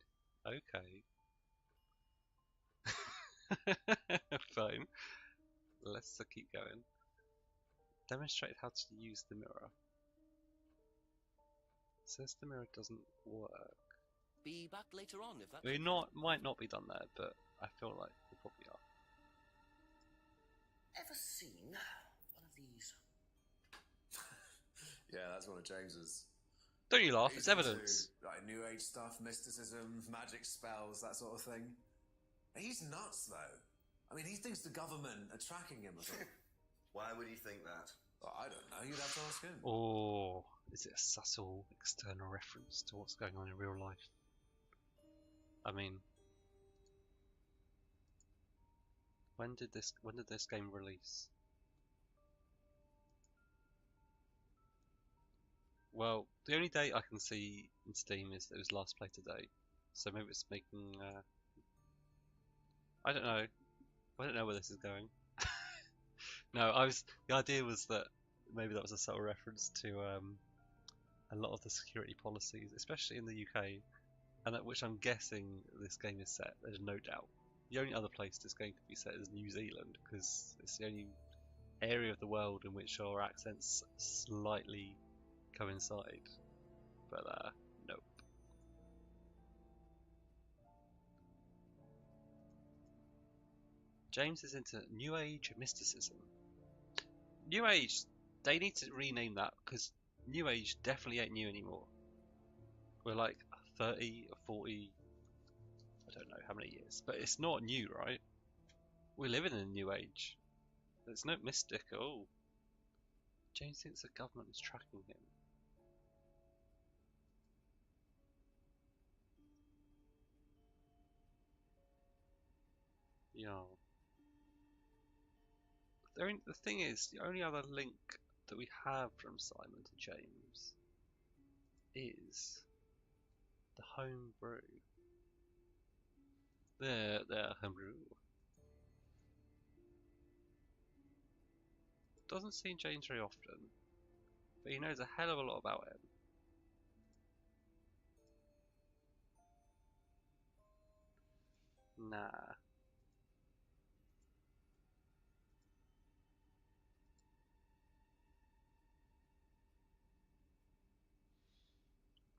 Okay. Fine. Let's keep going. Demonstrate how to use the mirror. Says the mirror doesn't work. Be back later on if that's We okay. might not be done there, but I feel like we probably are. Ever seen one of these? Yeah, that's one of James's. Don't you laugh? He's It's evidence. into, like New Age stuff, mysticism, magic spells, that sort of thing. He's nuts, though. I mean, he thinks the government are tracking him or something. Why would he think that? Well, I don't know. You'd have to ask him. Or is it a subtle external reference to what's going on in real life? I mean, when did this game release? Well, the only date I can see in Steam is that it was last play today, so maybe it's making. I don't know. I don't know where this is going. No, the idea was that maybe that was a subtle reference to a lot of the security policies, especially in the UK, and at which I'm guessing this game is set. There's no doubt. The only other place this game could be set is New Zealand, because it's the only area of the world in which our accents slightly coincide. But nope. James is into New Age mysticism. New Age, they need to rename that, because New Age definitely ain't new anymore. We're like 30 or 40, I don't know how many years, but it's not new, right? We're living in a New Age. There's no mystic at all. James thinks the government is tracking him. Yeah. The thing is, the only other link that we have from Simon to James is the home brew. Their home brew. Doesn't see James very often, but he knows a hell of a lot about him. Nah.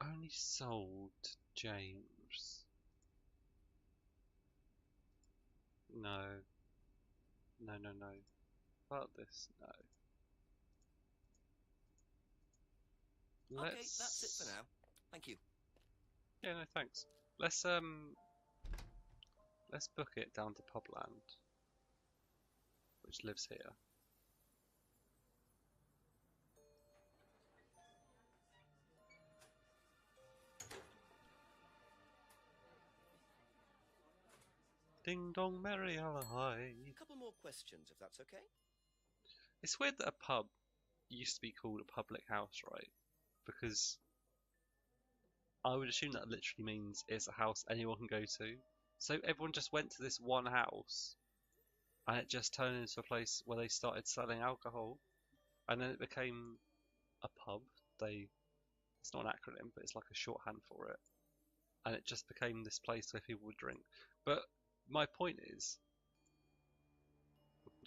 Only sold James. No. No. About this, no. Okay, that's it for now. Thank you. Yeah, no, thanks. let's book it down to Publand, which lives here. Ding dong merry high. A couple more questions, if that's okay. It's weird that a pub used to be called a public house, right? Because I would assume that literally means it's a house anyone can go to. So everyone just went to this one house, and it just turned into a place where they started selling alcohol, and then it became a pub. It's not an acronym, but it's like a shorthand for it, and it just became this place where people would drink. But my point is,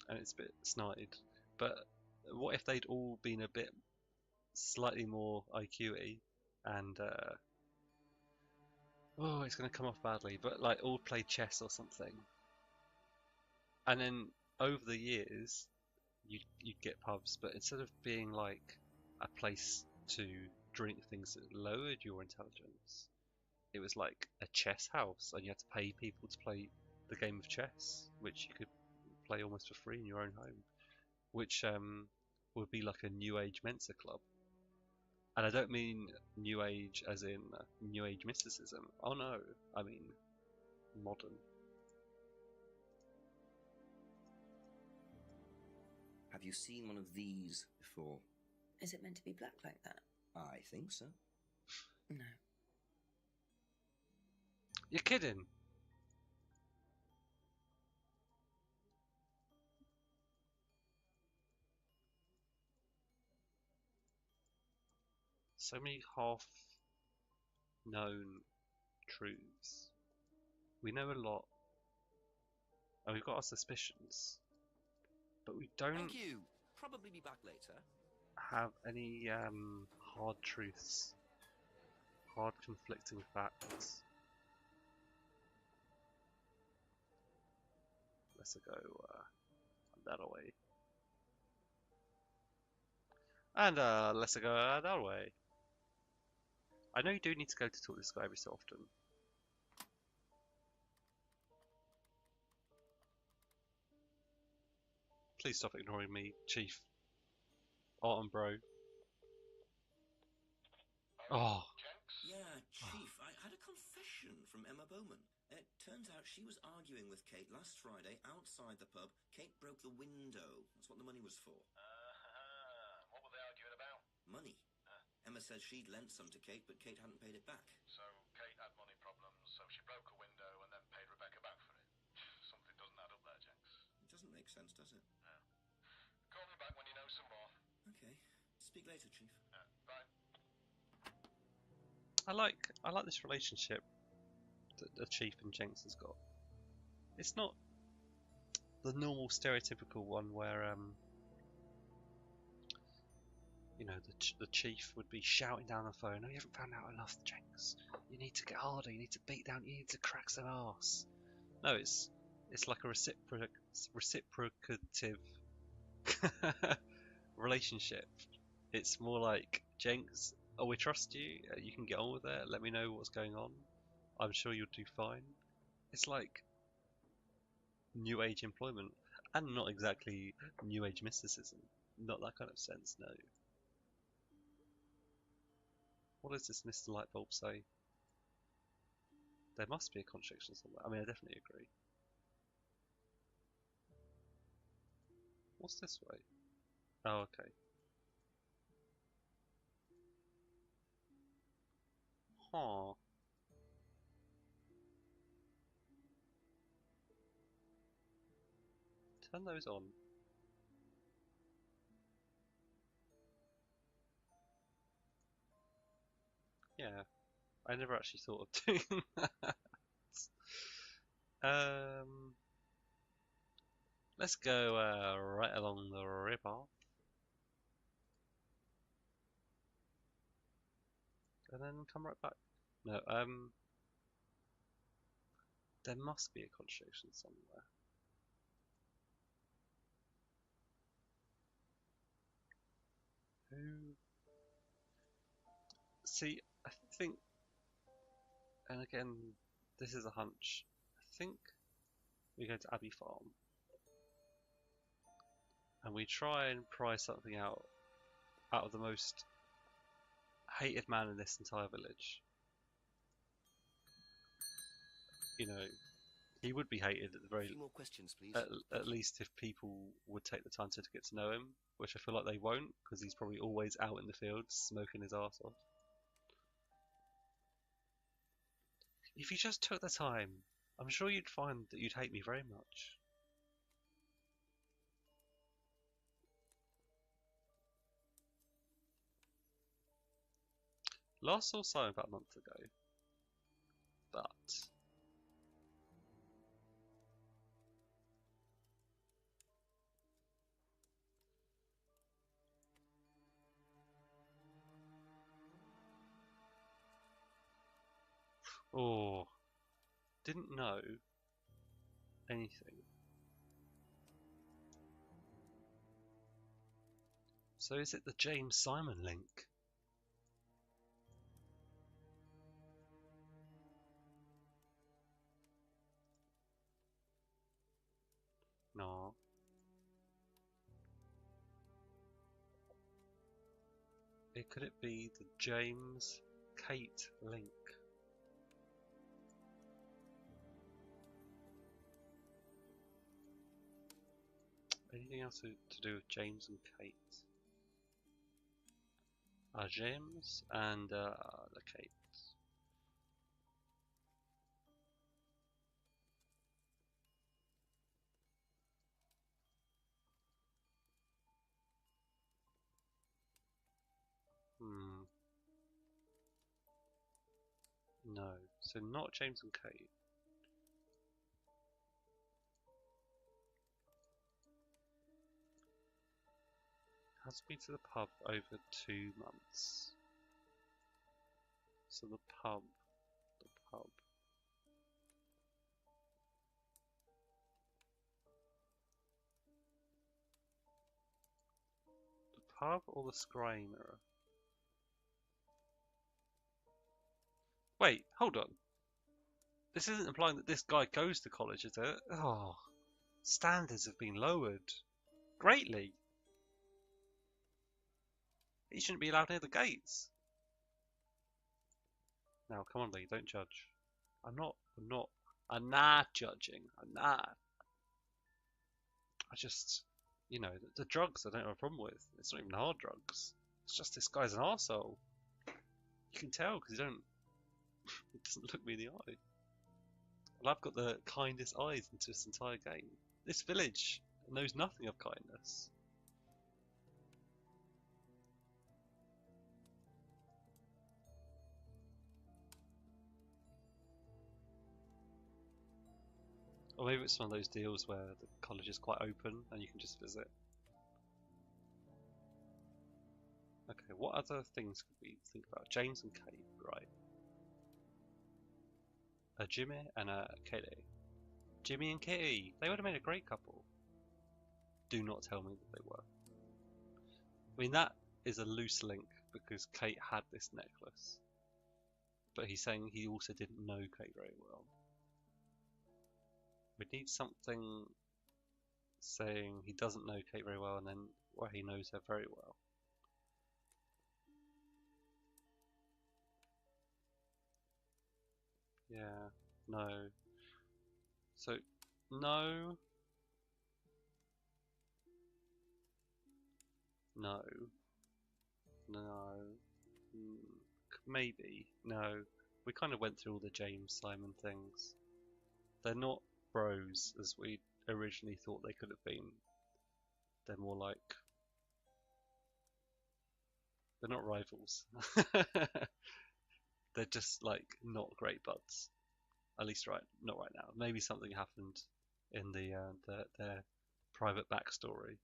and it's a bit snide, but what if they'd all been a bit slightly more IQ-y and oh, it's going to come off badly, but like all played chess or something, and then over the years you'd get pubs, but instead of being like a place to drink things that lowered your intelligence, it was like a chess house, and you had to pay people to play the game of chess, which you could play almost for free in your own home, which would be like a new age Mensa club. And I don't mean new age as in new age mysticism. Oh no, I mean modern. Have you seen one of these before? Is it meant to be black like that? I think so. No. You're kidding. So many half-known truths. We know a lot, and we've got our suspicions, but we don't Thank you. Probably be back later. have any hard truths, hard conflicting facts. Let's go that way. And let's go that way. I know you do need to go to talk to this guy every so often. Please stop ignoring me, Chief. Autumn, bro. Oh. Yeah, Chief, I had a confession from Emma Bowman. It turns out she was arguing with Kate last Friday outside the pub. Kate broke the window. That's what the money was for. What were they arguing about? Money. Emma said she'd lent some to Kate, but Kate hadn't paid it back. So Kate had money problems, so she broke a window and then paid Rebecca back for it. Something doesn't add up there, Jenks. It doesn't make sense, does it? No. Call me back when you know some more. Okay. Speak later, Chief. Bye. I like this relationship that the Chief and Jenks has got. It's not the normal stereotypical one where you know, the Chief would be shouting down the phone, "Oh, you haven't found out enough, Jenks. You need to get harder. You need to beat down. You need to crack some ass." No, it's like a reciprocative relationship. It's more like, Jenks, oh, we trust you. You can get on with it. Let me know what's going on. I'm sure you'll do fine. It's like new age employment, and not exactly new age mysticism. Not that kind of sense, no. What does this Mr. Lightbulb say? There must be a contradiction somewhere. I mean, I definitely agree. What's this way? Oh, okay. Huh. Turn those on. Yeah, I never actually thought of doing that. Let's go right along the river. And then come right back. No, there must be a contradiction somewhere. Who? See, I think, and again, This is a hunch. I think we go to Abbey Farm. And we try and pry something out of the most hated man in this entire village. You know, he would be hated at the very... A few more questions, please. At least if people would take the time to get to know him, which I feel like they won't, because he's probably always out in the fields smoking his arse off. If you just took the time, I'm sure you'd find that you'd hate me very much. Last saw Simon about a month ago, but... Oh, didn't know anything. So is it the James Simon link? No. Could it be the James Kate link? Anything else to do with James and Kate? James and the Kate. No, so not James and Kate. Has been to the pub over 2 months. So the pub. The pub or the scry mirror? Wait, hold on. This isn't implying that this guy goes to college, is it? Oh, standards have been lowered greatly. He shouldn't be allowed near the gates. Now, come on, Lee, don't judge. I'm not judging. I'm not. I just, you know, the drugs I don't have a problem with. It's not even hard drugs. It's just this guy's an arsehole. You can tell because he doesn't look me in the eye. Well, I've got the kindest eyes into this entire game. This village knows nothing of kindness. Or maybe it's one of those deals where the college is quite open and you can just visit. Okay, what other things could we think about? James and Kate, right. A Jimmy and a Katie. Jimmy and Katie, they would have made a great couple. Do not tell me that they were. I mean, that is a loose link because Kate had this necklace. But he's saying he also didn't know Kate very well. We need something saying he doesn't know Kate very well and then where he knows her very well. Yeah, no. So, no. No. Maybe. No. We kind of went through all the James Simon things. They're not bros as we originally thought they could have been. They're more like... They're not rivals. They're just like not great buds. At least not right now. Maybe something happened in their private backstory.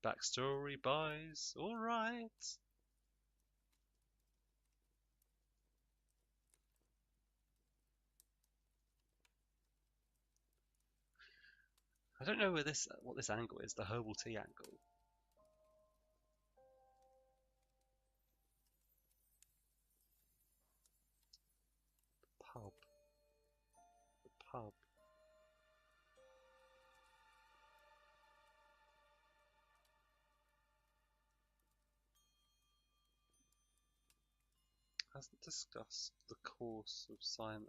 Backstory buys, alright. I don't know what this angle is, the herbal tea angle. Pub. pub. Hasn't discussed the course of Simon.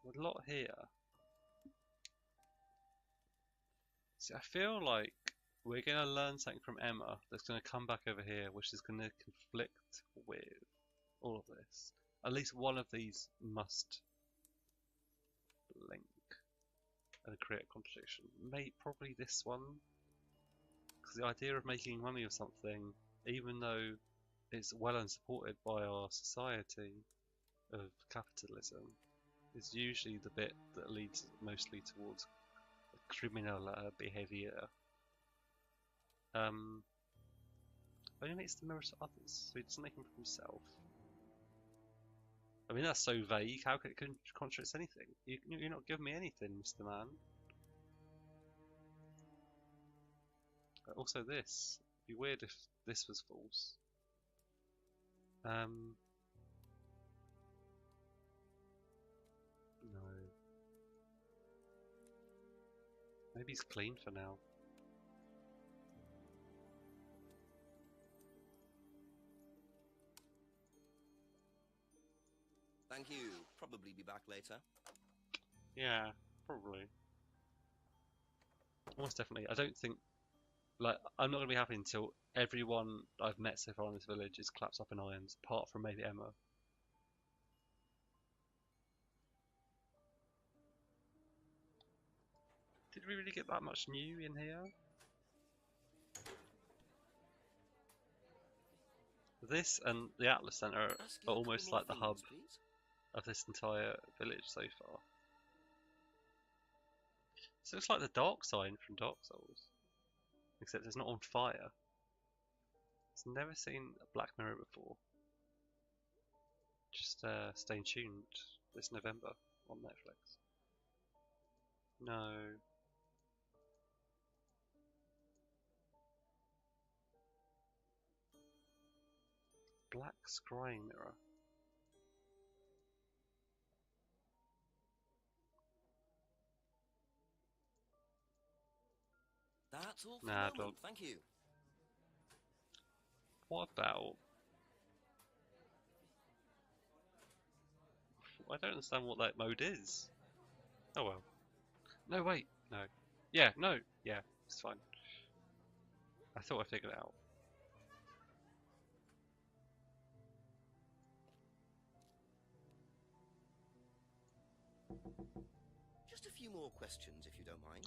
A lot here. See, I feel like we're going to learn something from Emma that's going to come back over here, which is going to conflict with all of this. At least one of these must link and create a contradiction. Probably this one. Because the idea of making money of something, even though it's well unsupported by our society of capitalism, is usually the bit that leads mostly towards criminal behaviour. Only makes the mirror to others, so he doesn't make them for himself. I mean, that's so vague. How can it contradict anything? You're not giving me anything, Mr. Man. Also, this. It'd be weird if this was false. No. Maybe he's clean for now. Thank you. Probably be back later. Yeah, probably. Almost definitely. I don't think... Like, I'm not going to be happy until everyone I've met so far in this village is clapped up in irons, apart from maybe Emma. Did we really get that much new in here? This and the Atlas Center are almost like the hub of this entire village so far. This looks like the Dark Sign from Dark Souls, except it's not on fire. It's never seen a Black Mirror before. Just stay tuned this November on Netflix. No. Black scrying mirror. That's all for Nah, the moment. Thank you. What about... I don't understand what that mode is. Oh well. No, wait. No. Yeah, no. Yeah, it's fine. I thought I figured it out. Just a few more questions, if you don't mind.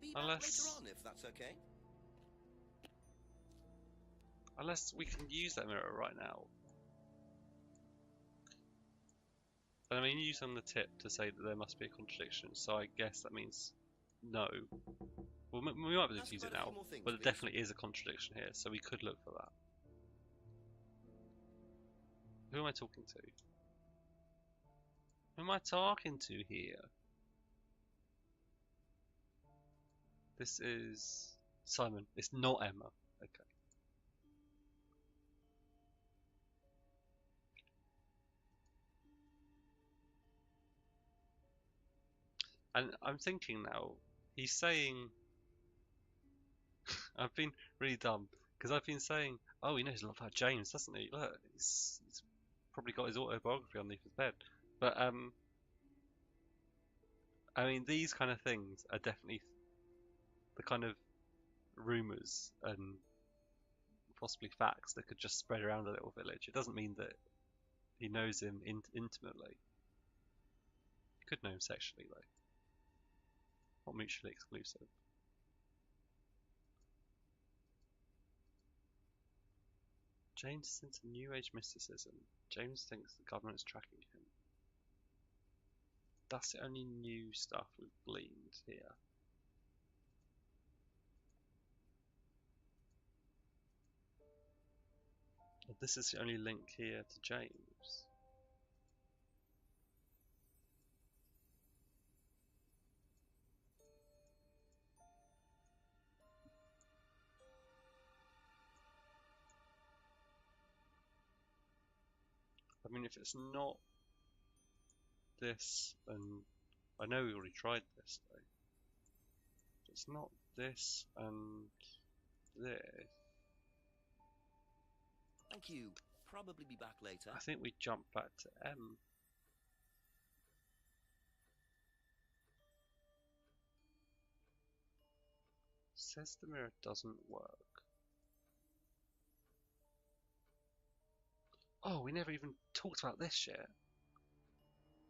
Be Unless... back later on, if that's okay. Unless we can use that mirror right now. And I mean, you use on the tip to say that there must be a contradiction, so I guess that means no. Well, we might be able to use it now, but there definitely is a contradiction here, so we could look for that. Who am I talking to? Who am I talking to here? This is Simon. It's not Emma. Okay. And I'm thinking now, he's saying... I've been really dumb, because I've been saying, oh, he knows a lot about James, doesn't he? Look, he's probably got his autobiography underneath his bed. But, I mean, these kind of things are definitely the kind of rumours and possibly facts that could just spread around a little village. It doesn't mean that he knows him intimately. He could know him sexually, though. Not mutually exclusive. James is into New Age mysticism. James thinks the government is tracking him. That's the only new stuff we've gleaned here. This is the only link here to James. mean, if it's not this, then I know we already tried this though. If it's not this and this, Thank you. Probably be back later. I think we jump back to M. Says the mirror doesn't work. Oh, we never even talked about this yet.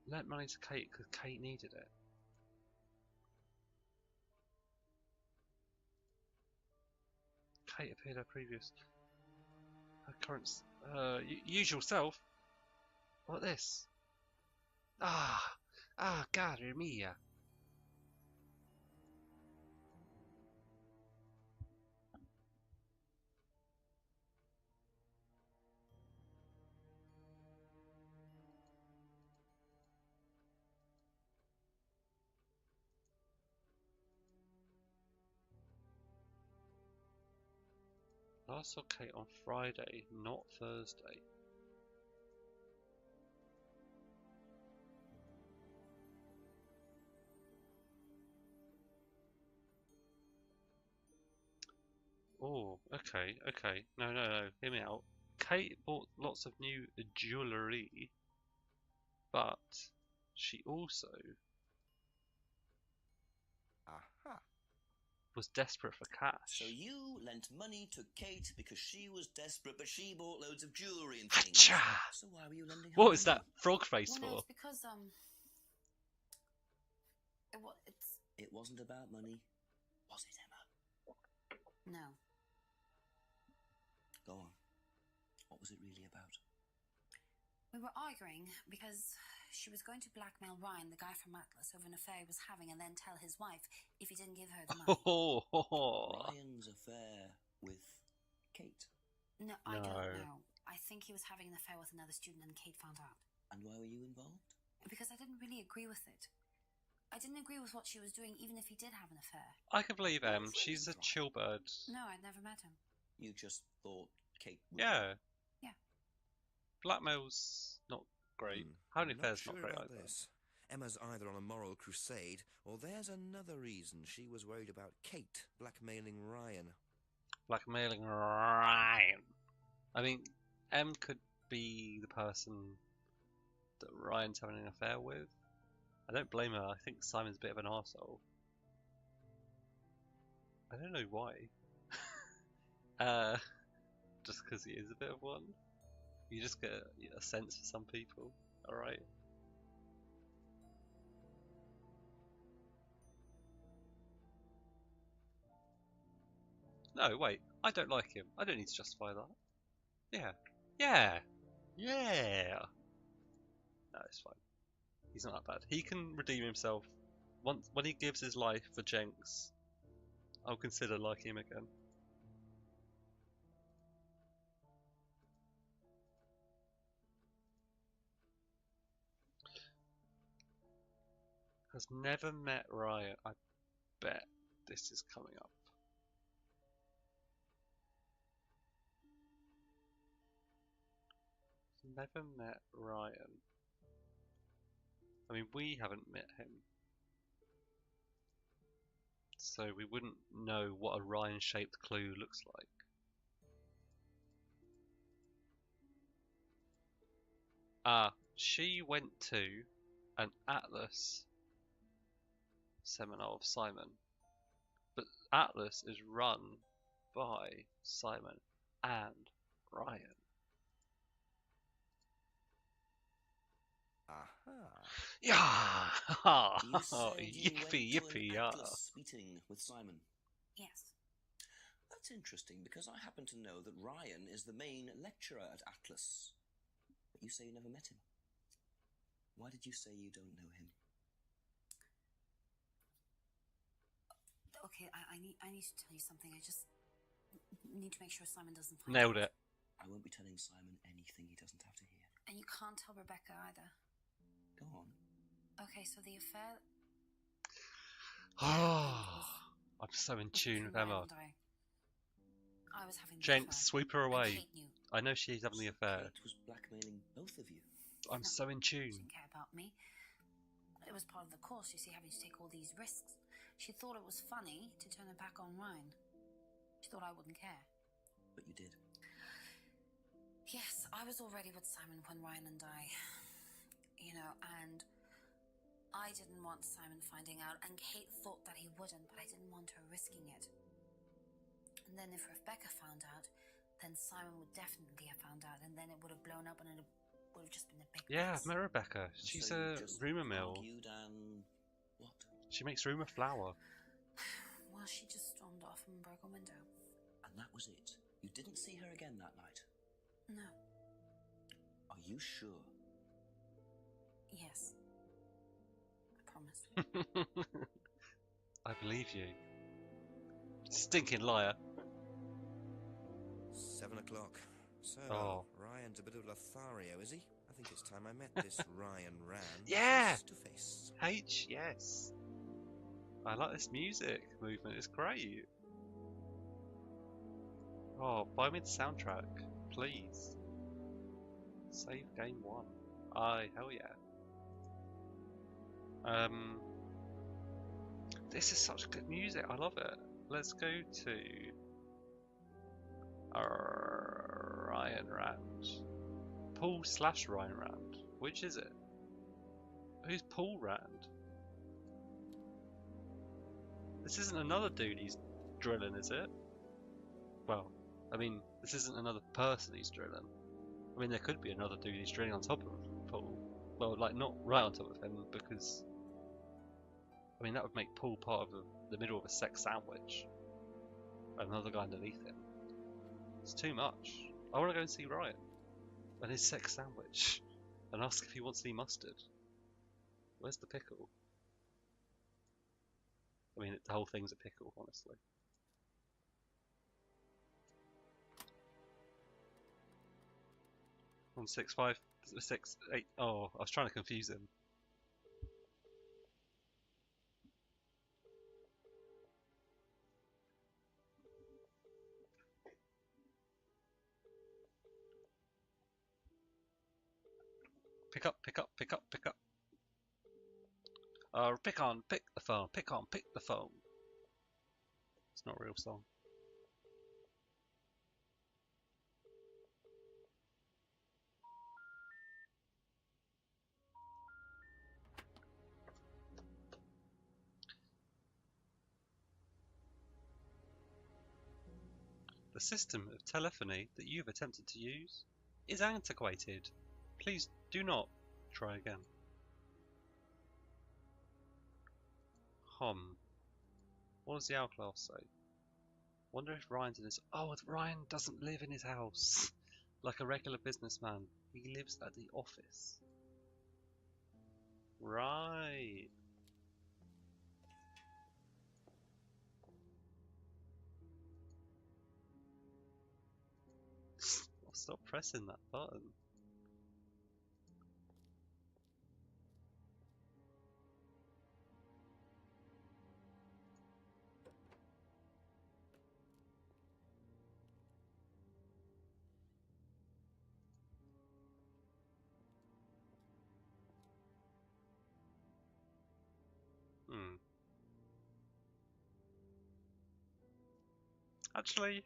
Lent money to Kate because Kate needed it. Kate appeared her previous, her current, usual self. What this? Caro mia. Last saw Kate on Friday, not Thursday. Oh, okay. No, hear me out. Kate bought lots of new jewellery, but she also was desperate for cash. So you lent money to Kate because she was desperate, but she bought loads of jewellery and things. Achha! So why were you lending her What money? was that frog face Well, no, for? it's because It wasn't about money, was it, Emma? no. Go on. What was it really about? We were arguing because she was going to blackmail Ryan, the guy from Atlas, over an affair he was having, and then tell his wife if he didn't give her the money. Ryan's affair with Kate? No, I don't know. I think he was having an affair with another student and Kate found out. And why were you involved? Because I didn't really agree with it. I didn't agree with what she was doing, even if he did have an affair. I can believe Em. She's a chill bird. No, I'd never met him. You just thought Kate would... Yeah. Yeah. Blackmail's not great. Having an affair's not great either. This. Emma's either on a moral crusade, or there's another reason she was worried about Kate blackmailing Ryan. Blackmailing Ryan. I mean, Em could be the person that Ryan's having an affair with. I don't blame her. I think Simon's a bit of an arsehole. I don't know why. Just because he is a bit of one. You just get a sense for some people. Alright. No, wait. I don't like him. I don't need to justify that. Yeah. Yeah. Yeah. No, it's fine. He's not that bad. He can redeem himself. Once when he gives his life for Jenks, I'll consider liking him again. Has never met Ryan. I bet this is coming up. Never met Ryan. I mean, we haven't met him. So we wouldn't know what a Ryan-shaped clue looks like. She went to an Atlas seminar of Simon. But Atlas is run by Simon and Ryan. Yeah! You said you Yippee, went to yippee, an yeah. Atlas meeting with Simon. Yes. That's interesting, because I happen to know that Ryan is the main lecturer at Atlas. But you say you never met him. Why did you say you don't know him? Okay, I need to tell you something. I just need to make sure Simon doesn't find Nailed out. it. I won't be telling Simon anything he doesn't have to hear. And you can't tell Rebecca either. Go on. Okay, so the affair... I'm so in tune with Emma. I was having the Jenks, affair. sweep her And away. Kate knew. I know she's having the affair. Kate was blackmailing both of you. I'm so in She tune. didn't care about me. It was part of the course, you see, having to take all these risks. She thought it was funny to turn her back on Ryan. She thought I wouldn't care. But you did. Yes, I was already with Simon when Ryan and I, and I didn't want Simon finding out, and Kate thought that he wouldn't, but I didn't want her risking it. And then if Rebecca found out, then Simon would definitely have found out, and then it would have blown up, and it would have just been a big Yeah, mess. I've met Rebecca. She's So you a just rumour mill. argued and what? She makes rumour flour. Well, she just stormed off and broke a window. And that was it. You didn't see her again that night. No. Are you sure? Yes. I promise. I believe you. Stinking liar. 7 o'clock. So, Oh. Ryan's a bit of Lothario, is he? I think it's time I met this Ryan Ran Yeah! face to face. H, yes. I like this music movement, it's great. Oh, buy me the soundtrack, please. Save game 1. Aye, hell yeah. This is such good music, I love it. Let's go to Ryan Rand. Paul/Ryan Rand. Which is it? Who's Paul Rand? This isn't another dude he's drilling, is it? Well, I mean, this isn't another person he's drilling. I mean, there could be another dude he's drilling on top of Paul. Well, like, not right on top of him, because... I mean, that would make Paul part of the middle of a sex sandwich. Another guy underneath him. It's too much. I want to go and see Ryan. And his sex sandwich. And ask if he wants any mustard. Where's the pickle? I mean, the whole thing's a pickle, honestly. One 6 5 6 8. Oh, I was trying to confuse him. Pick up, pick up, pick up, pick up. Pick on, pick the phone, pick on, pick the phone. It's not a real song. The system of telephony that you've attempted to use is antiquated. Please do not try again. What does the owl class say? Wonder if Ryan's in his... Oh, Ryan doesn't live in his house. Like a regular businessman. He lives at the office. Right. Stop pressing that button. Actually,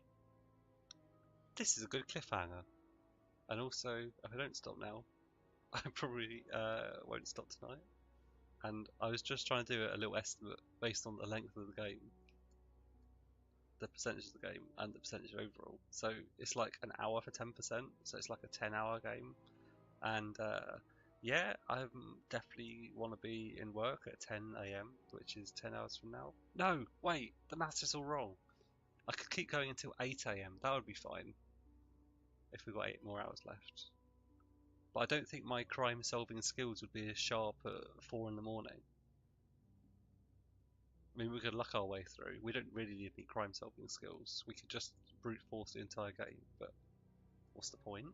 this is a good cliffhanger. And also, if I don't stop now, I probably won't stop tonight. And I was just trying to do a little estimate based on the length of the game, the percentage of the game, and the percentage overall. So it's like an hour for 10%, so it's like a 10-hour game. And yeah, I definitely want to be in work at 10 AM, which is 10 hours from now. No, wait, the maths is all wrong. I could keep going until 8 AM, that would be fine. If we've got 8 more hours left. But I don't think my crime solving skills would be as sharp at 4 in the morning. I mean, we could luck our way through. We don't really need any crime solving skills. We could just brute force the entire game, but what's the point?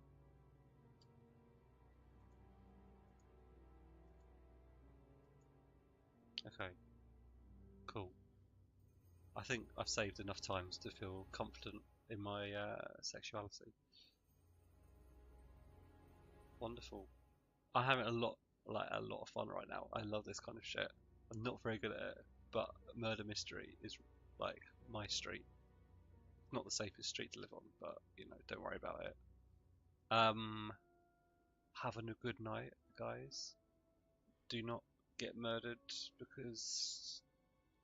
Okay. Cool. I think I've saved enough times to feel confident in my sexuality. Wonderful. I'm having a lot of fun right now. I love this kind of shit. I'm not very good at it, but murder mystery is like my street. Not the safest street to live on, but you know, don't worry about it. Having a good night, guys. Do not get murdered because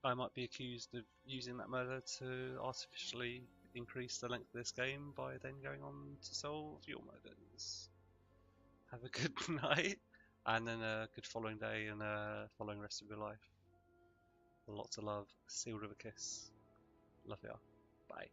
I might be accused of using that murder to artificially increase the length of this game by then going on to solve your murders. Have a good night, and then a good following day and a following rest of your life. Lots of love, sealed with a kiss. Love ya. Bye.